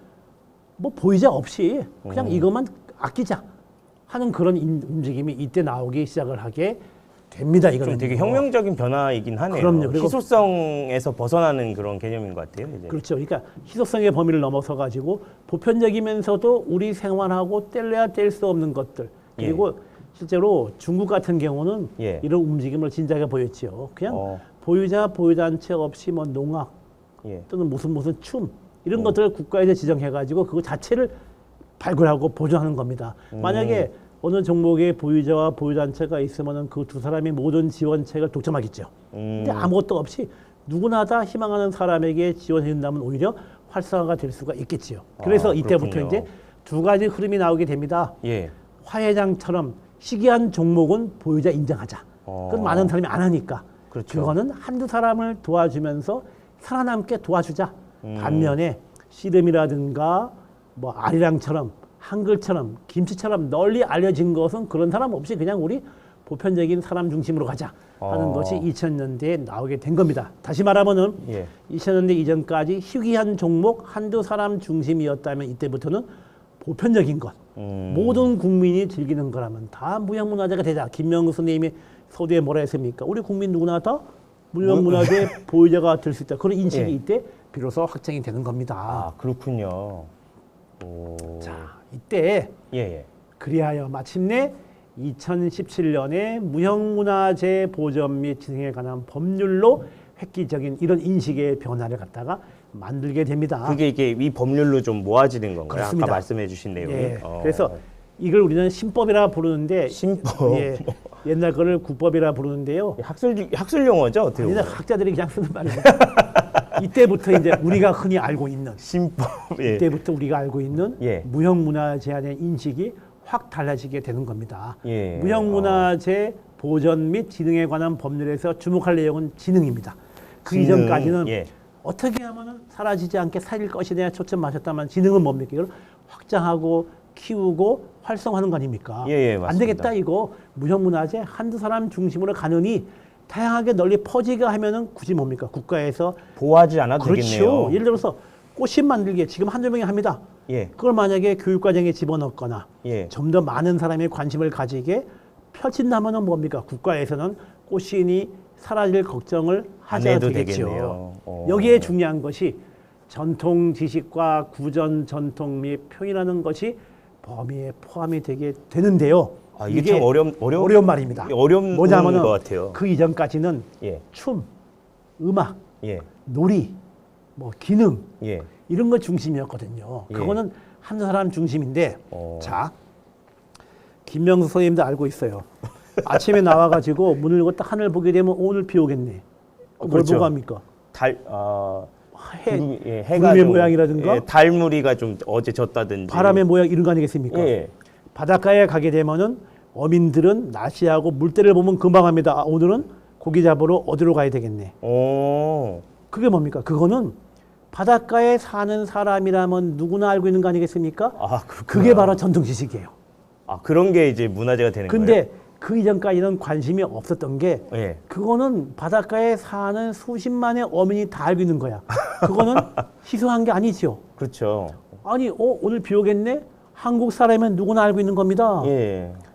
뭐 보유자 없이 그냥 이것만 아끼자 하는 그런 움직임이 이때 나오기 시작을 하게 됩니다. 이거는 되게 혁명적인 변화이긴 하네요. 그럼요. 그리고 희소성에서 벗어나는 그런 개념인 것 같아요. 이제. 그렇죠. 그러니까 희소성의 범위를 넘어서 가지고 보편적이면서도 우리 생활하고 뗄래야 뗄 수 없는 것들. 그리고 실제로 중국 같은 경우는 이런 움직임을 진작에 보였지요. 그냥 보유자 보유단체 없이 뭐 농악 또는 무슨 춤 이런 것들을 국가에서 지정해가지고 그거 자체를 발굴하고 보존하는 겁니다. 만약에 어느 종목의 보유자와 보유단체가 있으면 그 두 사람이 모든 지원책을 독점하겠죠. 근데 아무것도 없이 누구나 다 희망하는 사람에게 지원해준다면 오히려 활성화가 될 수가 있겠지요. 그래서 이때부터 그렇군요. 이제 두 가지 흐름이 나오게 됩니다. 예. 화회장처럼 희귀한 종목은 보유자 인정하자. 그건 많은 사람이 안 하니까. 그렇죠. 그거는 한두 사람을 도와주면서 살아남게 도와주자. 반면에 씨름이라든가 뭐 아리랑처럼 한글처럼 김치처럼 널리 알려진 것은 그런 사람 없이 그냥 우리 보편적인 사람 중심으로 가자 하는 것이 2000년대에 나오게 된 겁니다. 다시 말하면은 2000년대 이전까지 희귀한 종목 한두 사람 중심이었다면 이때부터는 보편적인 것, 모든 국민이 즐기는 거라면 다 무형문화재가 되자. 김명수 선생님이 서두에 뭐라 했습니까? 우리 국민 누구나 다 무형문화재 보유자가 될 수 있다. 그런 인식이 이때 비로소 확정이 되는 겁니다. 아, 그렇군요. 자, 이때 그리하여 마침내 2017년에 무형문화재 보전 및 진흥에 관한 법률로 획기적인 이런 인식의 변화를 갖다가 만들게 됩니다. 그게 이게 이 법률로 좀 모아지는 건가요? 그렇습니다. 아까 말씀해 주신 내용이. 그래서 이걸 우리는 신법이라 부르는데 신법. 옛날 거를 국법이라 부르는데요. 학술 용어죠? 어떻게 아니, 보면. 학자들이 그냥 쓰는 말입니다. 이때부터 이제 우리가 흔히 알고 있는 신법. 이때부터 우리가 알고 있는 무형문화재에 대한 인식이 확 달라지게 되는 겁니다. 무형문화재 보전 및 진흥에 관한 법률에서 주목할 내용은 진흥입니다. 그 이전까지는 어떻게 하면 사라지지 않게 살릴 것이냐 초점하셨다만 진흥은 뭡니까? 이걸 확장하고 키우고 활성화하는 거 아닙니까? 안 되겠다 이거 무형문화재 한두 사람 중심으로 가느니 다양하게 널리 퍼지게 하면은 굳이 뭡니까? 국가에서 보호하지 않아도 되겠네요. 예를 들어서 꽃신 만들기 지금 한두 명이 합니다. 그걸 만약에 교육과정에 집어넣거나 좀 더 많은 사람이 관심을 가지게 펼친다면은 뭡니까? 국가에서는 꽃신이 사라질 걱정을 하셔야 되겠죠. 여기에 중요한 것이 전통 지식과 구전 전통 및 표현하는 것이 범위에 포함이 되게 되는데요. 이게 참 어려운 말입니다. 어려운 뭐냐면은 것 같아요. 그 이전까지는 춤, 음악, 놀이, 뭐 기능 이런 것 중심이었거든요. 그거는 한 사람 중심인데 자 김명수 선생님도 알고 있어요. 아침에 나와가지고 문을 열고 딱 하늘 보게 되면 오늘 비 오겠네. 뭘 보고 합니까? 구름의 모양이라든가 달무리가 좀 어제 졌다든지 바람의 모양 이런 거 아니겠습니까? 바닷가에 가게 되면은 어민들은 날씨하고 물때를 보면 금방 합니다. 오늘은 고기 잡으러 어디로 가야 되겠네. 그게 뭡니까? 그거는 바닷가에 사는 사람이라면 누구나 알고 있는 거 아니겠습니까? 그게 바로 전통 지식이에요. 그런 게 이제 문화재가 되는 거예요? 근데 그 이전까지는 관심이 없었던 게 그거는 바닷가에 사는 수십만의 어민이 다 알고 있는 거야. 그거는 희소한 게 아니죠. 그렇죠. 아니 오늘 비 오겠네? 한국 사람이면 누구나 알고 있는 겁니다.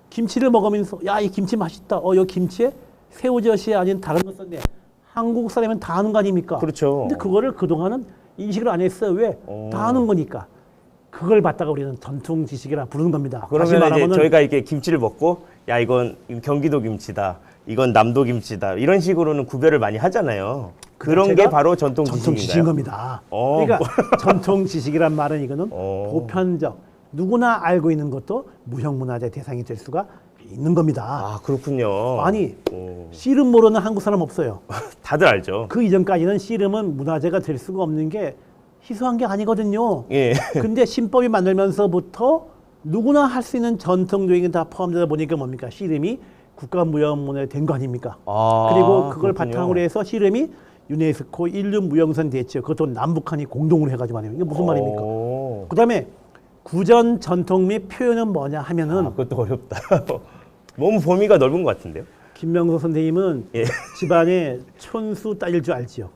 김치를 먹으면서 야 이 김치 맛있다. 이 김치에 새우젓이 아닌 다른 거 썼네. 한국 사람이면 다 아는 거 아닙니까? 그렇죠. 근데 그거를 그동안은 인식을 안 했어요. 왜? 다 아는 거니까. 그걸 갖다가 우리는 전통 지식이라 부르는 겁니다. 그러면 이제 저희가 이렇게 김치를 먹고 야 이건 경기도 김치다. 이건 남도 김치다. 이런 식으로는 구별을 많이 하잖아요. 그런 게 바로 전통 지식인 겁니다. 그러니까 전통 지식이란 말은 이거는 보편적 누구나 알고 있는 것도 무형문화재 대상이 될 수가 있는 겁니다. 그렇군요. 아니 씨름 모르는 한국 사람 없어요. 다들 알죠. 그 이전까지는 씨름은 문화재가 될 수가 없는 게 희소한 게 아니거든요. 근데 신법이 만들면서부터 누구나 할 수 있는 전통적인 게 다 포함되다 보니까 뭡니까? 씨름이 국가무형문화재 된 거 아닙니까? 그리고 그걸 바탕으로 해서 씨름이 유네스코 인류무형선 됐죠. 그것도 남북한이 공동으로 해가지고 말이에요. 이게 무슨 말입니까? 그다음에 구전 전통 및 표현은 뭐냐 하면은 그것도 어렵다. 너무 범위가 넓은 것 같은데요. 김명수 선생님은 집안에 촌수 따질 줄 알지요.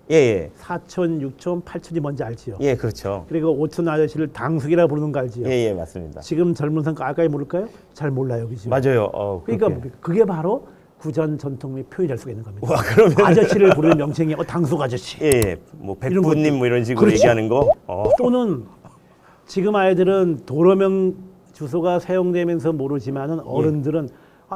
사촌, 육촌, 팔촌이 뭔지 알지요. 그렇죠. 그리고 오촌 아저씨를 당숙이라 부르는 거 알지요. 맞습니다. 지금 젊은 사람 알까요, 모를까요? 잘 몰라요, 그죠? 맞아요. 그러니까 그게 바로 구전 전통 및 표현이 될 수가 있는 겁니다. 그러면 아저씨를 부르는 명칭이 당숙 아저씨. 뭐 백부님 뭐 이런 식으로 얘기하는 거. 또는 지금 아이들은 도로명 주소가 사용되면서 모르지만은 어른들은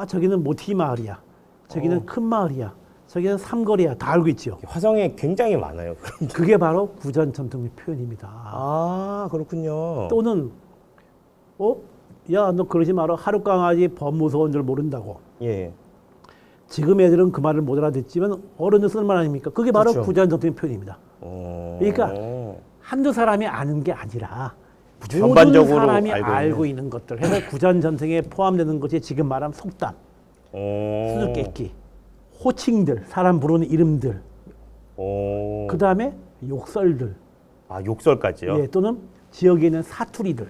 저기는 모티 마을이야. 저기는 큰 마을이야. 저기는 삼거리야. 다 알고 있죠. 화성에 굉장히 많아요. 그게 바로 구전 전통 및 표현입니다. 그렇군요. 또는 야, 너 그러지 마라. 하루 강아지 범 무서운 줄 모른다고. 지금 애들은 그 말을 못 알아듣지만 어른들 쓰는 말 아닙니까? 그게 바로 구전 전통 및 표현입니다. 그러니까 한두 사람이 아는 게 아니라 모든 전반적으로 사람이 알고 알고 있는 것들 해서 구전 전통에 포함되는 것이 지금 말한 속담, 수수께끼, 호칭들, 사람 부르는 이름들, 그 다음에 욕설들, 아, 욕설까지요? 예, 또는 지역에 있는 사투리들,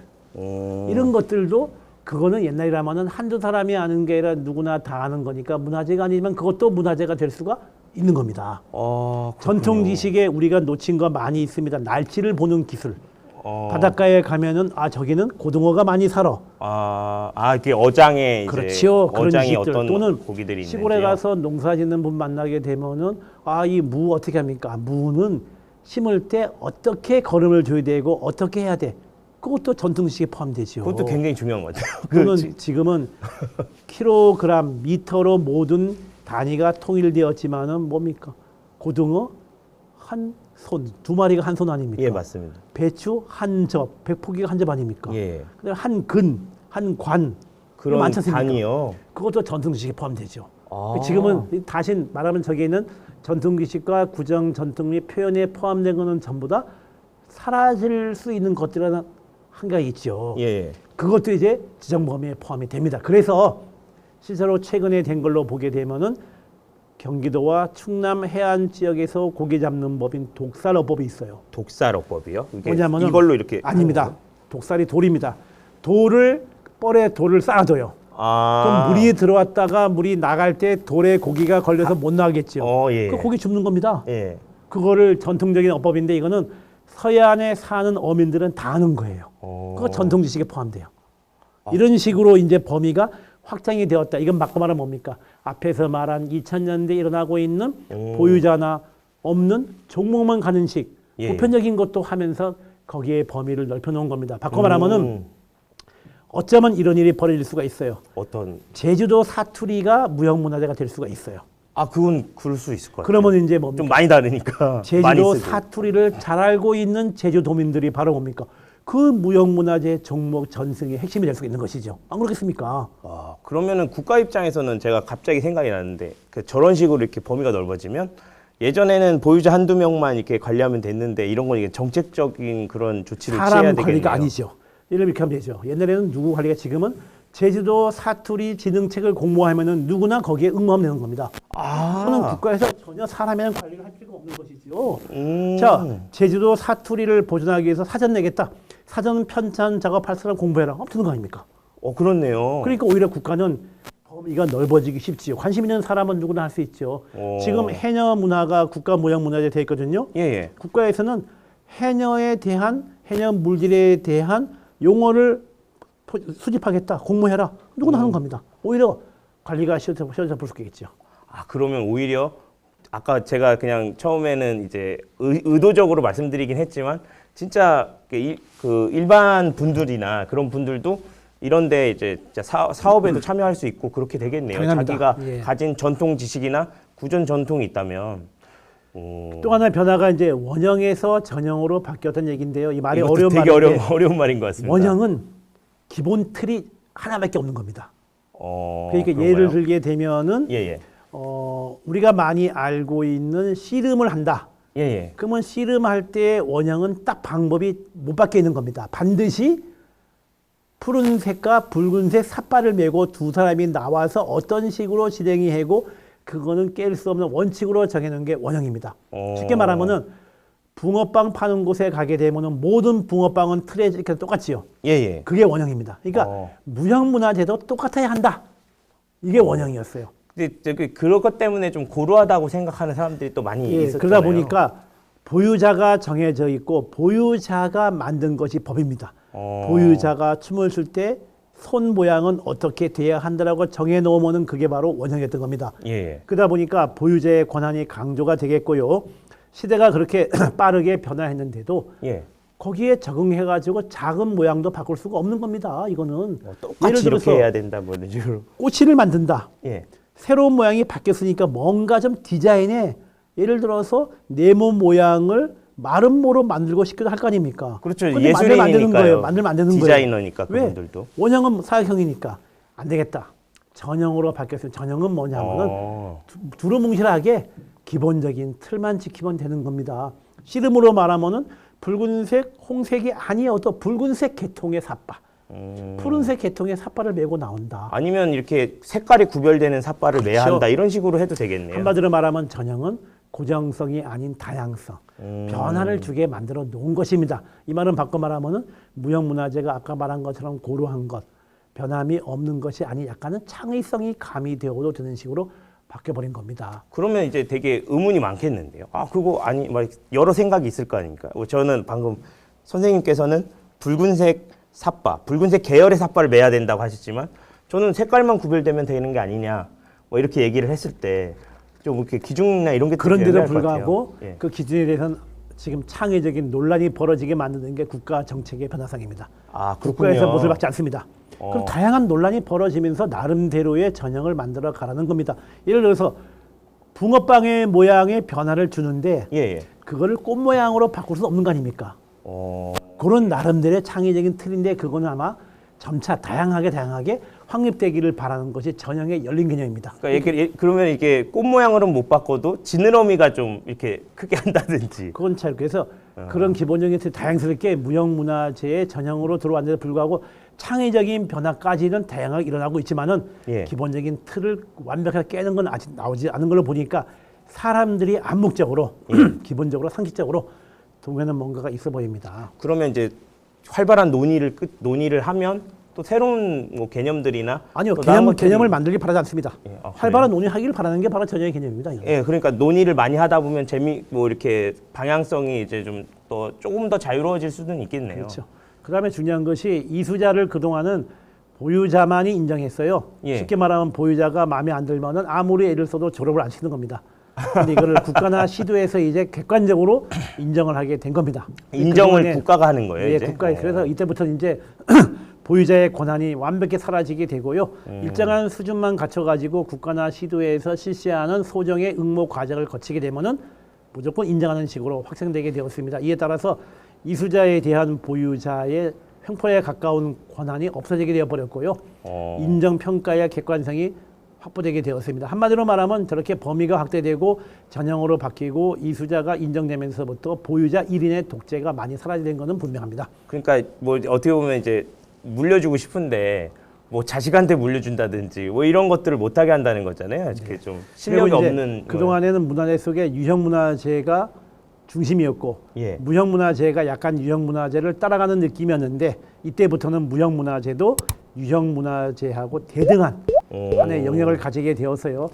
이런 것들도 그거는 옛날이라면은 한두 사람이 아는 게 아니라 누구나 다 아는 거니까 문화재가 아니지만 그것도 문화재가 될 수가 있는 겁니다. 전통 지식에 우리가 놓친 거 많이 있습니다. 날씨를 보는 기술. 바닷가에 가면은 아 저기는 고등어가 많이 살아. 이게 어장에 그렇죠. 이제 어장이 그런 어떤 또는 고기들이 있는지요? 시골에 가서 농사짓는 분 만나게 되면은 아 이 무 어떻게 합니까? 무는 심을 때 어떻게 거름을 줘야 되고 어떻게 해야 돼? 그것도 전통식에 포함되죠. 그것도 굉장히 중요한 것 같아요. 또는 지금은 킬로그램, 미터로 모든 단위가 통일되었지만은 뭡니까? 고등어 한 손, 두 마리가 한 손 아닙니까? 예, 맞습니다. 배추 한 접, 백포기가 한 접 아닙니까? 예. 그다음에 한 근, 한 관. 그런 많지 않습니까? 단위요. 그것도 전통지식에 포함되죠. 지금은 다시 말하면 저기에는 전통기식과 구정 전통 및 표현에 포함된 거는 전부 다 사라질 수 있는 것들은 한가지 있죠. 예. 그것도 이제 지정 범위에 포함이 됩니다. 그래서 실제로 최근에 된 걸로 보게 되면은 경기도와 충남 해안 지역에서 고기 잡는 법인 독살어법이 있어요. 독살어법이요? 뭐냐면은 이걸로 이렇게 아닙니다. 독살이 돌입니다. 뻘에 돌을 쌓아둬요. 그럼 물이 들어왔다가 물이 나갈 때 돌에 고기가 걸려서 못 나가겠죠. 예. 그 고기 줍는 겁니다. 예. 그거를 전통적인 어법인데 이거는 서해안에 사는 어민들은 다 아는 거예요. 그거 전통 지식에 포함돼요. 이런 식으로 이제 범위가 확장이 되었다. 이건 바꿔 말하면 뭡니까? 앞에서 말한 2000년대 일어나고 있는 보유자나 없는 종목만 가는 식, 보편적인 것도 하면서 거기에 범위를 넓혀 놓은 겁니다. 바꿔 말하면은 어쩌면 이런 일이 벌어질 수가 있어요. 어떤? 제주도 사투리가 무형문화재가 될 수가 있어요. 그건 그럴 수 있을 것 같아요. 그러면 이제 뭡니까? 좀 많이 다르니까. 제주도 사투리를 잘 알고 있는 제주도민들이 바로 뭡니까? 그 무형문화재 종목 전승의 핵심이 될 수 있는 것이죠. 안 그렇겠습니까? 그러면은 국가 입장에서는 제가 갑자기 생각이 나는데 저런 식으로 이렇게 범위가 넓어지면 예전에는 보유자 한두 명만 이렇게 관리하면 됐는데 이런 건 이게 정책적인 그런 조치를 취해야 사람 되겠네요. 관리가 아니죠. 이렇게 하면 되죠. 옛날에는 누구 관리가 지금은 제주도 사투리 진흥책을 공모하면은 누구나 거기에 응모하면 되는 겁니다. 그거는 국가에서 전혀 사람에 관리를 할 필요가 없는 것이죠. 자, 제주도 사투리를 보존하기 위해서 사전 내겠다. 사전 편찬 작업할 사람 공부해라. 되는 거 아닙니까? 그렇네요. 그러니까 오히려 국가는 범위가 넓어지기 쉽지요. 관심 있는 사람은 누구나 할 수 있죠. 지금 해녀 문화가 국가 무형 문화재 되어 있거든요. 예. 국가에서는 해녀에 대한 해녀 물질에 대한 용어를 수집하겠다. 공모해라. 누구나 하는 겁니다. 오히려 관리가 쉬워져 볼 수 있겠죠. 그러면 오히려 아까 제가 그냥 처음에는 이제 의도적으로 말씀드리긴 했지만 진짜 그 일반 분들이나 그런 분들도 이런데 이제 사업에도 참여할 수 있고 그렇게 되겠네요. 당연합니다. 자기가 가진 전통 지식이나 구전 전통이 있다면. 또 하나의 변화가 이제 원형에서 전형으로 바뀌었다는 얘기인데요. 이 말이 어려운 되게 말인데 어려운 말인 것 같습니다. 원형은 기본 틀이 하나밖에 없는 겁니다. 그러니까 그런가요? 예를 들게 되면은 예. 우리가 많이 알고 있는 씨름을 한다. 예. 그러면 씨름할 때 원형은 딱 방법이 못 바뀌어 있는 겁니다. 반드시 푸른색과 붉은색 삿발을 메고 두 사람이 나와서 어떤 식으로 진행이 하고 그거는 깰 수 없는 원칙으로 정해놓은 게 원형입니다. 쉽게 말하면은 붕어빵 파는 곳에 가게 되면은 모든 붕어빵은 틀에 이렇게 똑같지요. 예. 그게 원형입니다. 그러니까 무형문화재도 똑같아야 한다. 이게 원형이었어요. 근데 그런 것 때문에 좀 고루하다고 생각하는 사람들이 또 많이 있었잖아요. 그러다 보니까 보유자가 정해져 있고 보유자가 만든 것이 법입니다. 보유자가 춤을 출 때 손 모양은 어떻게 돼야 한다라고 정해놓으면 그게 바로 원형이었던 겁니다. 그러다 보니까 보유자의 권한이 강조가 되겠고요. 시대가 그렇게 빠르게 변화했는데도 거기에 적응해가지고 작은 모양도 바꿀 수가 없는 겁니다. 이거는 똑같이 이렇게 해야 된다 뭐 이런 식으로. 꼬치를 만든다. 새로운 모양이 바뀌었으니까 뭔가 좀 디자인에 예를 들어서 네모 모양을 마름모로 만들고 싶기도 할 거 아닙니까? 그렇죠. 예술인이니까요. 만들면 안 되는 거예요. 디자이너니까 왜? 그분들도. 원형은 사각형이니까 안 되겠다. 전형으로 바뀌었으면 전형은 뭐냐면은 두루뭉실하게 기본적인 틀만 지키면 되는 겁니다. 씨름으로 말하면은 붉은색, 홍색이 아니어도 붉은색 계통의 삿바, 푸른색 계통의 삿바를 메고 나온다. 아니면 이렇게 색깔이 구별되는 삿바를 매야 그렇죠. 한다 이런 식으로 해도 되겠네요. 한마디로 말하면 전형은 고정성이 아닌 다양성, 변화를 주게 만들어 놓은 것입니다. 이 말은 바꿔 말하면은 무형문화재가 아까 말한 것처럼 고루한 것, 변함이 없는 것이 아닌 약간은 창의성이 가미되어도 되는 식으로 바뀌어버린 겁니다. 그러면 이제 되게 의문이 많겠는데요. 아, 그거 아니, 막 여러 생각이 있을 거 아닙니까? 저는 방금 선생님께서는 붉은색 삿바, 붉은색 계열의 삿바를 매야 된다고 하셨지만 저는 색깔만 구별되면 되는 게 아니냐, 뭐 이렇게 얘기를 했을 때 좀 이렇게 기준이나 이런 게 그런데도 불구하고 예. 그 기준에 대해서는 지금 창의적인 논란이 벌어지게 만드는 게 국가 정책의 변화상입니다. 아, 그렇군요. 국가에서 못을 받지 않습니다. 그럼 다양한 논란이 벌어지면서 나름대로의 전형을 만들어 가라는 겁니다. 예를 들어서 붕어빵의 모양의 변화를 주는데 예, 예. 그거를 꽃 모양으로 바꿀 수 없는 거 아닙니까? 그런 나름대로의 창의적인 틀인데 그거는 아마 점차 다양하게 확립되기를 바라는 것이 전형의 열린 개념입니다. 그러니까 그러면 이게 꽃 모양으로는 못 바꿔도 지느러미가 좀 이렇게 크게 한다든지. 그건 잘 그래서 그런 기본적인 틀 다양스럽게 무형문화재의 전형으로 들어왔는데도 불구하고 창의적인 변화까지는 다양하게 일어나고 있지만은 예. 기본적인 틀을 완벽하게 깨는 건 아직 나오지 않은 걸로 보니까 사람들이 암묵적으로 기본적으로 상식적으로 동에는 뭔가가 있어 보입니다. 그러면 이제 활발한 논의를 하면 또 새로운 뭐 개념들이나 아니요, 또 다른 개념을 만들기 바라지 않습니다. 예, 활발한 논의하기를 바라는 게 바로 전형의 개념입니다. 이건. 예, 그러니까 논의를 많이 하다 보면 뭐 이렇게 방향성이 이제 좀 더 조금 더 자유로워질 수는 있겠네요. 그렇죠. 그다음에 중요한 것이 이수자를 그동안은 보유자만이 인정했어요. 예. 쉽게 말하면 보유자가 마음에 안 들면은 아무리 애를 써도 졸업을 안 시키는 겁니다. 근데 이거를 국가나 시도에서 이제 객관적으로 인정을 하게 된 겁니다. 인정을 국가가 하는 거예요, 예, 이제? 국가에. 그래서 이때부터 이제 보유자의 권한이 완벽히 사라지게 되고요. 일정한 수준만 갖춰가지고 국가나 시도에서 실시하는 소정의 응모 과정을 거치게 되면은 무조건 인정하는 식으로 확정되게 되었습니다. 이에 따라서 이수자에 대한 보유자의 횡포에 가까운 권한이 없어지게 되어버렸고요. 인정평가의 객관성이 확보되게 되었습니다. 한마디로 말하면 저렇게 범위가 확대되고 전형으로 바뀌고 이수자가 인정되면서부터 보유자 1인의 독재가 많이 사라지는 것은 분명합니다. 그러니까 뭐 어떻게 보면 이제 물려주고 싶은데 뭐 자식한테 물려준다든지 뭐 이런 것들을 못하게 한다는 거잖아요. 이렇게 좀 실력이 없는. 그동안에는 문화재 속에 유형문화재가 중심이었고 예. 무형문화재가 약간 유형문화재를 따라가는 느낌이었는데 이때부터는 무형문화재도 유형문화재하고 대등한 한의 영역을 가지게 되어서요.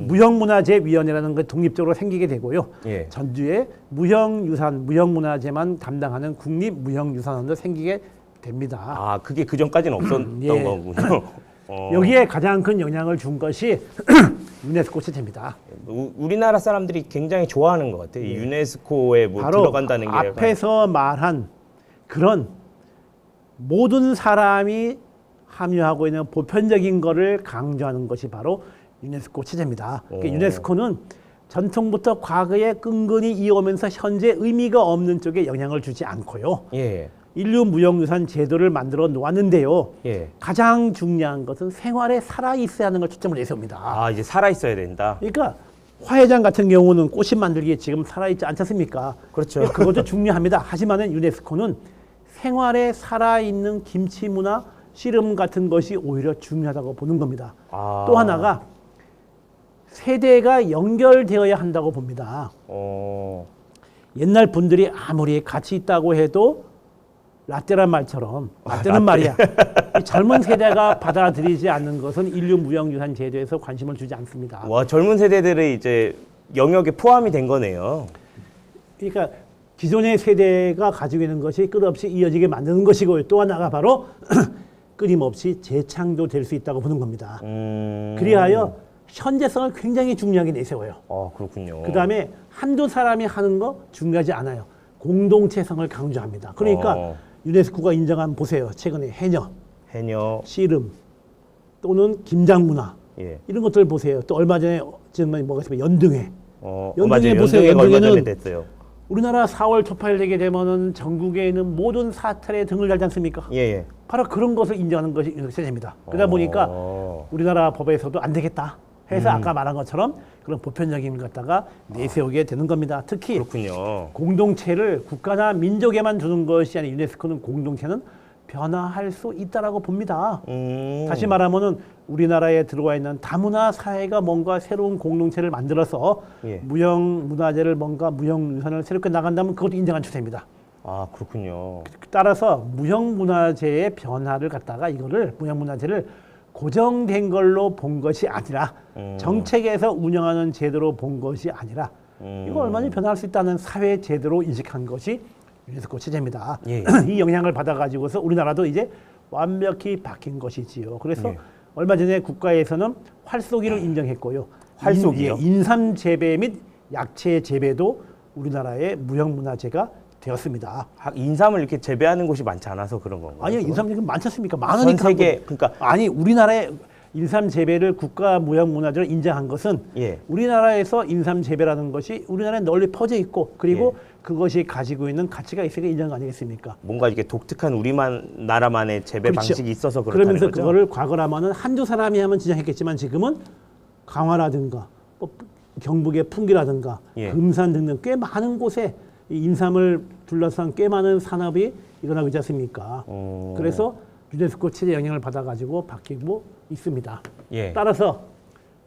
무형문화재위원회라는 게 독립적으로 생기게 되고요. 예. 전주에 무형문화재만 담당하는 국립무형유산원도 생기게 됩니다. 아, 그게 그 전까지는 없었던 예. 거군요. 여기에 가장 큰 영향을 준 것이 유네스코 체제입니다. 우리나라 사람들이 굉장히 좋아하는 것 같아요. 이 유네스코에 뭐 바로 들어간다는 게 앞에서 말한 그런 모든 사람이 함유하고 있는 보편적인 거를 강조하는 것이 바로 유네스코 체제입니다. 그러니까 유네스코는 전통부터 과거에 끈끈이 이어오면서 현재 의미가 없는 쪽에 영향을 주지 않고요. 예. 인류 무형유산 제도를 만들어 놓았는데요. 예. 가장 중요한 것은 생활에 살아 있어야 하는 걸 초점을 내세웁니다. 아, 이제 살아 있어야 된다. 그러니까 화훼장 같은 경우는 꽃이 만들기에 지금 살아있지 않지 않습니까? 그렇죠. 그것도 중요합니다. 하지만은 유네스코는 생활에 살아있는 김치 문화, 씨름 같은 것이 오히려 중요하다고 보는 겁니다. 또 하나가 세대가 연결되어야 한다고 봅니다. 옛날 분들이 아무리 가치 있다고 해도 라떼란 말처럼 라떼는 말이야. 이 젊은 세대가 받아들이지 않는 것은 인류 무형유산 제도에서 관심을 주지 않습니다. 와, 젊은 세대들의 이제 영역에 포함이 된 거네요. 그러니까 기존의 세대가 가지고 있는 것이 끝없이 이어지게 만드는 것이고 또 하나가 바로 끊임없이 재창조될 수 있다고 보는 겁니다. 그리하여 현재성을 굉장히 중요하게 내세워요. 그렇군요. 그다음에 한두 사람이 하는 거 중요하지 않아요. 공동체성을 강조합니다. 그러니까 유네스코가 인정한 보세요. 최근에 해녀, 씨름 또는 김장문화 예. 이런 것들 보세요. 또 얼마 전에 지금 뭐가 있으면 연등회. 연등회 보세요. 얼마 전에 됐어요. 우리나라 4월 초파일 되게 되면은 전국에 있는 모든 사찰에 등을 달지 않습니까? 예. 바로 그런 것을 인정하는 것이 유네스코 체제입니다. 그러다 보니까 우리나라 법에서도 안 되겠다. 해서 아까 말한 것처럼 그런 보편적인 것 갖다가 내세우게 되는 겁니다. 특히 그렇군요. 공동체를 국가나 민족에만 두는 것이 아닌 유네스코는 공동체는 변화할 수 있다라고 봅니다. 다시 말하면은 우리나라에 들어와 있는 다문화 사회가 뭔가 새로운 공동체를 만들어서 예. 무형문화재를 뭔가 무형유산을 새롭게 나간다면 그것도 인정한 추세입니다. 아, 그렇군요. 따라서 무형문화재의 변화를 갖다가 이거를 무형문화재를 고정된 걸로 본 것이 아니라 정책에서 운영하는 제도로 본 것이 아니라 이거 얼마나 변화할 수 있다는 사회 제도로 인식한 것이 유네스코 체제입니다. 예. 이 영향을 받아가지고서 우리나라도 이제 완벽히 바뀐 것이지요. 그래서 예. 얼마 전에 국가에서는 활쏘기를 인정했고요. 활쏘기요? 인삼 재배 및 약채 재배도 우리나라의 무형문화재가 되었습니다. 인삼을 이렇게 재배하는 곳이 많지 않아서 그런 건가요? 아니요, 인삼 지금 많지 않습니까? 전 많으니까. 세계, 그러니까 아니, 우리나라의 인삼 재배를 국가 무형문화재로 인정한 것은 예. 우리나라에서 인삼 재배라는 것이 우리나라에 널리 퍼져 있고 그리고 예. 그것이 가지고 있는 가치가 있으니까 인정 아니겠습니까? 뭔가 이게 독특한 우리만 나라만의 재배 그렇죠. 방식이 있어서 그렇다는 그러면서 거죠. 그거를 과거라면은 한두 사람이 하면 지정했겠지만 지금은 강화라든가 뭐 경북의 풍기라든가 예. 금산 등등 꽤 많은 곳에 이 인삼을 둘러싼 꽤 많은 산업이 일어나고 있지 않습니까? 그래서 유네스코 체제 영향을 받아가지고 바뀌고 있습니다. 예. 따라서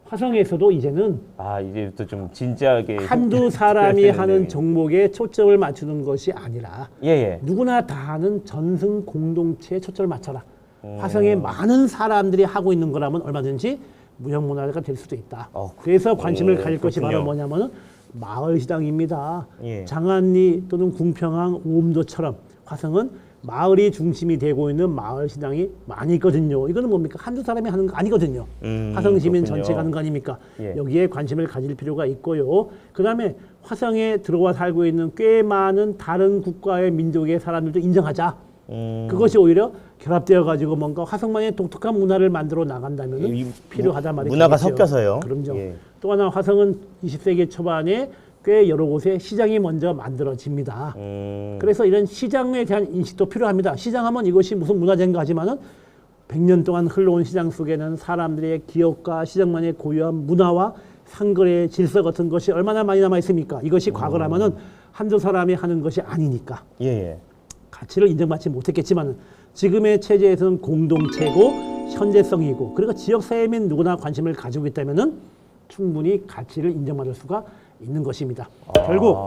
화성에서도 이제는 이제부터 좀 진지하게 한두 사람이 해야 하는 되는데. 종목에 초점을 맞추는 것이 아니라 예. 누구나 다 하는 전승 공동체에 초점을 맞춰라. 화성에 많은 사람들이 하고 있는 거라면 얼마든지 무형문화재가 될 수도 있다. 그래서 관심을 가질 것이 바로 뭐냐면은 마을시장입니다. 예. 장안리 또는 궁평항, 오음도처럼 화성은 마을이 중심이 되고 있는 마을시장이 많이 있거든요. 이거는 뭡니까? 한두 사람이 하는 거 아니거든요. 화성 시민 그렇군요. 전체가 하는 거 아닙니까? 예. 여기에 관심을 가질 필요가 있고요. 그 다음에 화성에 들어와 살고 있는 꽤 많은 다른 국가의 민족의 사람들도 인정하자. 그것이 오히려 결합되어 가지고 뭔가 화성만의 독특한 문화를 만들어 나간다면 필요하다 말이죠. 문화가 섞여서요. 그럼요. 예. 또 하나 화성은 20세기 초반에 꽤 여러 곳에 시장이 먼저 만들어집니다. 그래서 이런 시장에 대한 인식도 필요합니다. 시장하면 이것이 무슨 문화재인가 하지만은 100년 동안 흘러온 시장 속에는 사람들의 기억과 시장만의 고유한 문화와 상거래의 질서 같은 것이 얼마나 많이 남아 있습니까? 이것이 과거라면은 한두 사람이 하는 것이 아니니까. 예. 가치를 인정받지 못했겠지만 지금의 체제에서는 공동체고 현재성이고 그리고 지역사회 및 누구나 관심을 가지고 있다면 충분히 가치를 인정받을 수가 있는 것입니다. 결국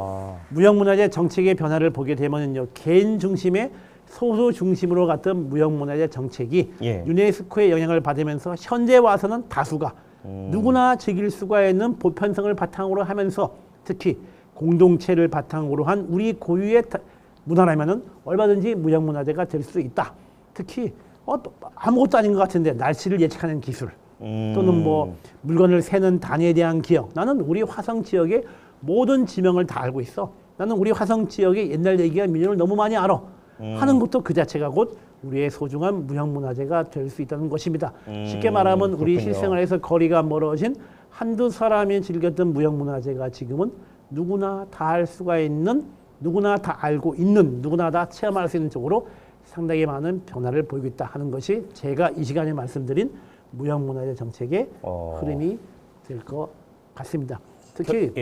무형문화재 정책의 변화를 보게 되면요, 개인 중심의 소수 중심으로 갔던 무형문화재 정책이 유네스코의 영향을 받으면서 현재 와서는 다수가 누구나 즐길 수가 있는 보편성을 바탕으로 하면서 특히 공동체를 바탕으로 한 우리 고유의 문화라면은 얼마든지 무형문화재가 될 수 있다. 특히 아무것도 아닌 것 같은데 날씨를 예측하는 기술 또는 뭐 물건을 세는 단위에 대한 기억. 나는 우리 화성 지역의 모든 지명을 다 알고 있어. 나는 우리 화성 지역의 옛날 얘기와 민요를 너무 많이 알아. 하는 것도 그 자체가 곧 우리의 소중한 무형문화재가 될 수 있다는 것입니다. 쉽게 말하면 우리 실생활에서 거리가 멀어진 한두 사람이 즐겼던 무형문화재가 지금은 누구나 다 할 수가 있는, 누구나 다 알고 있는, 누구나 다 체험할 수 있는 쪽으로 상당히 많은 변화를 보이고 있다 하는 것이 제가 이 시간에 말씀드린 무형문화재 정책의 흐름이 될 것 같습니다. 특히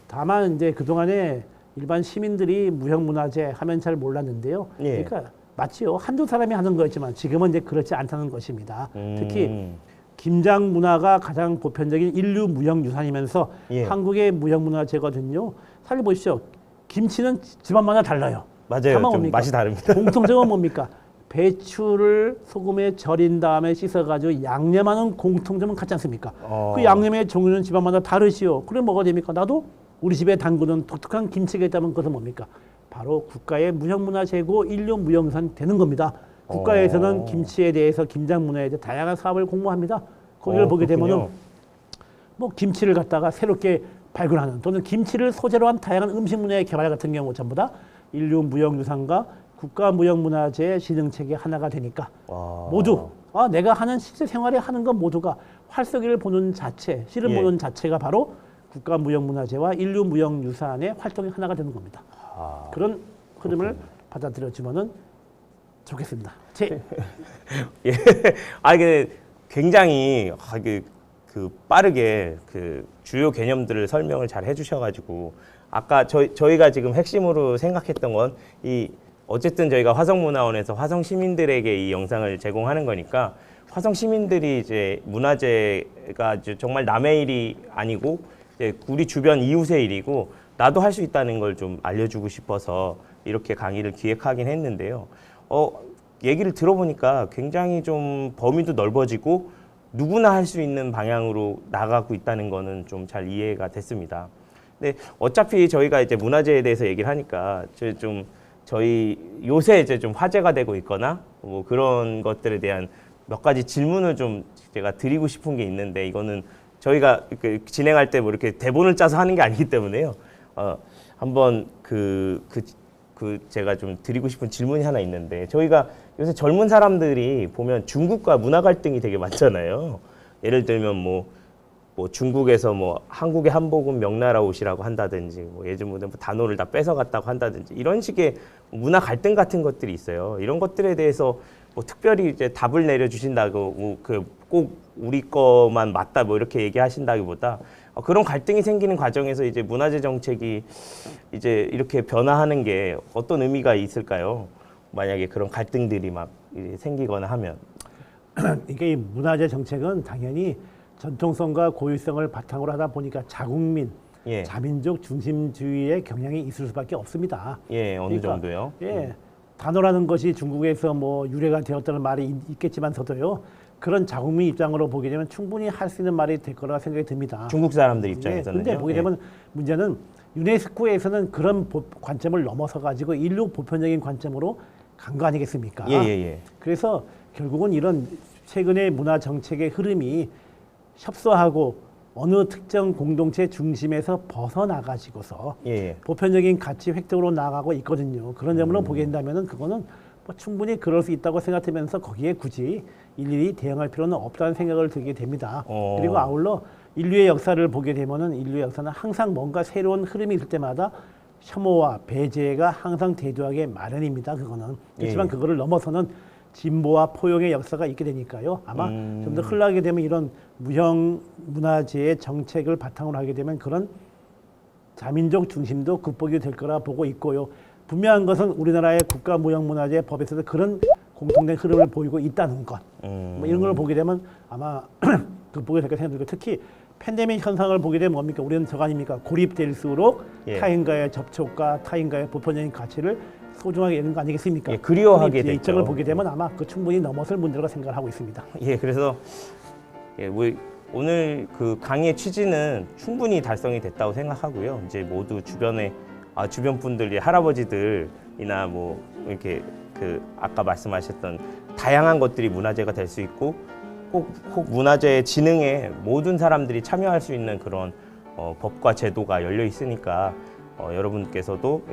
다만 이제 그동안에 일반 시민들이 무형문화재 하면 잘 몰랐는데요. 그러니까 마치요 한두 사람이 하는 거였지만 지금은 이제 그렇지 않다는 것입니다. 특히 김장 문화가 가장 보편적인 인류 무형유산이면서 한국의 무형문화재거든요. 사실 보십시오. 김치는 집안마다 달라요. 맞아요. 좀 맛이 다릅니다. 공통점은 뭡니까? 배추를 소금에 절인 다음에 씻어가지고 양념하는 공통점은 같지 않습니까? 그 양념의 종류는 집안마다 다르지요. 그럼 뭐가 됩니까? 나도 우리 집에 담그는 독특한 김치가 있다면 그것은 뭡니까? 바로 국가의 무형문화재고 인류 무형유산 되는 겁니다. 국가에서는 김치에 대해서 김장 문화에 대해 다양한 사업을 공모합니다. 거기를 보게 되면은 뭐 김치를 갖다가 새롭게 발굴하는 또는 김치를 소재로 한 다양한 음식 문화의 개발 같은 경우 전부 다 인류 무형유산과 국가 무형문화재 진흥책의 하나가 되니까 모두 내가 하는 실제 생활에 하는 건 모두가 활쏘기를 보는 자체, 씨를 보는 자체가 바로 국가 무형문화재와 인류 무형유산의 활동의 하나가 되는 겁니다. 그런 흐름을 받아들여주면은 좋겠습니다. 이게 굉장히 그 빠르게 그 주요 개념들을 설명을 잘 해주셔가지고 아까 저희가 지금 핵심으로 생각했던 건 이 어쨌든 저희가 화성문화원에서 화성 시민들에게 이 영상을 제공하는 거니까 화성 시민들이 이제 문화재가 이제 정말 남의 일이 아니고 이제 우리 주변 이웃의 일이고 나도 할 수 있다는 걸 좀 알려주고 싶어서 이렇게 강의를 기획하긴 했는데요. 얘기를 들어보니까 굉장히 좀 범위도 넓어지고 누구나 할 수 있는 방향으로 나가고 있다는 거는 좀 잘 이해가 됐습니다. 근데 어차피 저희가 이제 문화재에 대해서 얘기를 하니까 저희 요새 이제 좀 화제가 되고 있거나 뭐 그런 것들에 대한 몇 가지 질문을 좀 제가 드리고 싶은 게 있는데 이거는 저희가 진행할 때 뭐 이렇게 대본을 짜서 하는 게 아니기 때문에요. 한번 제가 좀 드리고 싶은 질문이 하나 있는데 저희가 요새 젊은 사람들이 보면 중국과 문화 갈등이 되게 많잖아요. 예를 들면 뭐 중국에서 뭐 한국의 한복은 명나라 옷이라고 한다든지 뭐 예전보다 뭐 단어를 다 뺏어갔다고 한다든지 이런 식의 문화 갈등 같은 것들이 있어요. 이런 것들에 대해서 뭐 특별히 이제 답을 내려주신다고 꼭 우리 거만 맞다 뭐 이렇게 얘기하신다기보다 그런 갈등이 생기는 과정에서 이제 문화재 정책이 이제 이렇게 변화하는 게 어떤 의미가 있을까요? 만약에 그런 갈등들이 막 생기거나 하면 이게 문화재 정책은 당연히 전통성과 고유성을 바탕으로 하다 보니까 자국민, 예. 자민족 중심주의의 경향이 있을 수밖에 없습니다. 예, 어느 그러니까, 정도요? 예, 단어라는 것이 중국에서 뭐 유래가 되었다는 말이 있겠지만서도요. 그런 자국민 입장으로 보게 되면 충분히 할 수 있는 말이 될 거라 생각이 듭니다. 중국 사람들 입장에서는요. 그런데 보게 되면 문제는 유네스코에서는 그런 관점을 넘어서 가지고 인류 보편적인 관점으로 간 거 아니겠습니까? 예. 그래서 결국은 이런 최근의 문화 정책의 흐름이 협소하고 어느 특정 공동체 중심에서 벗어나가지고서 보편적인 가치 획득으로 나아가고 있거든요. 그런 점으로 보게 된다면은 그거는 뭐 충분히 그럴 수 있다고 생각하면서 거기에 굳이 일일이 대응할 필요는 없다는 생각을 들게 됩니다. 그리고 아울러 인류의 역사를 보게 되면은 인류의 역사는 항상 뭔가 새로운 흐름이 있을 때마다 혐오와 배제가 항상 대두하게 마련입니다. 그거는 그렇지만 그거를 넘어서는 진보와 포용의 역사가 있게 되니까요. 아마 좀 더 흘러가게 되면 이런 무형 문화재의 정책을 바탕으로 하게 되면 그런 자민족 중심도 극복이 될 거라 보고 있고요. 분명한 것은 우리나라의 국가무형문화재 법에서도 그런 공통된 흐름을 보이고 있다는 것. 뭐 이런 걸 보게 되면 아마 극복이 될 거라 생각들고 특히 팬데믹 현상을 보게 되면 뭡니까? 우리는 저거 아닙니까? 고립될수록 타인과의 접촉과 타인과의 보편적인 가치를 소중하게 여기는 거 아니겠습니까? 그리워하게 됐죠. 입장을 보게 되면 아마 그 충분히 넘어설 문제라고 생각을 하고 있습니다. 그래서 오늘 그 강의의 취지는 충분히 달성이 됐다고 생각하고요. 이제 모두 주변 분들, 할아버지들이나 뭐 이렇게 아까 말씀하셨던 다양한 것들이 문화재가 될 수 있고 꼭 문화재 진흥에 모든 사람들이 참여할 수 있는 그런 법과 제도가 열려 있으니까 여러분께서도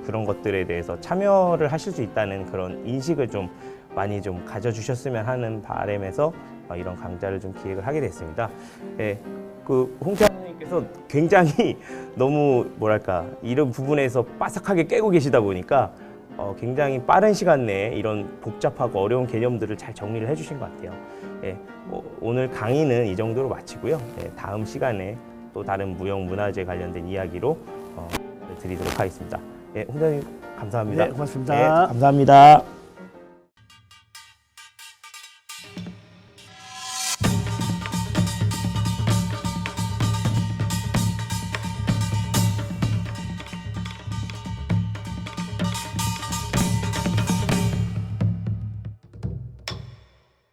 그런 것들에 대해서 참여를 하실 수 있다는 그런 인식을 좀 많이 좀 가져주셨으면 하는 바람에서 이런 강좌를 좀 기획을 하게 됐습니다. 홍채 선생님께서 굉장히 너무 이런 부분에서 빠삭하게 깨고 계시다 보니까 굉장히 빠른 시간 내에 이런 복잡하고 어려운 개념들을 잘 정리를 해주신 것 같아요. 오늘 강의는 이 정도로 마치고요. 다음 시간에 또 다른 무형 문화재 관련된 이야기로 드리도록 하겠습니다. 홍 선생님 감사합니다. 네, 고맙습니다. 감사합니다.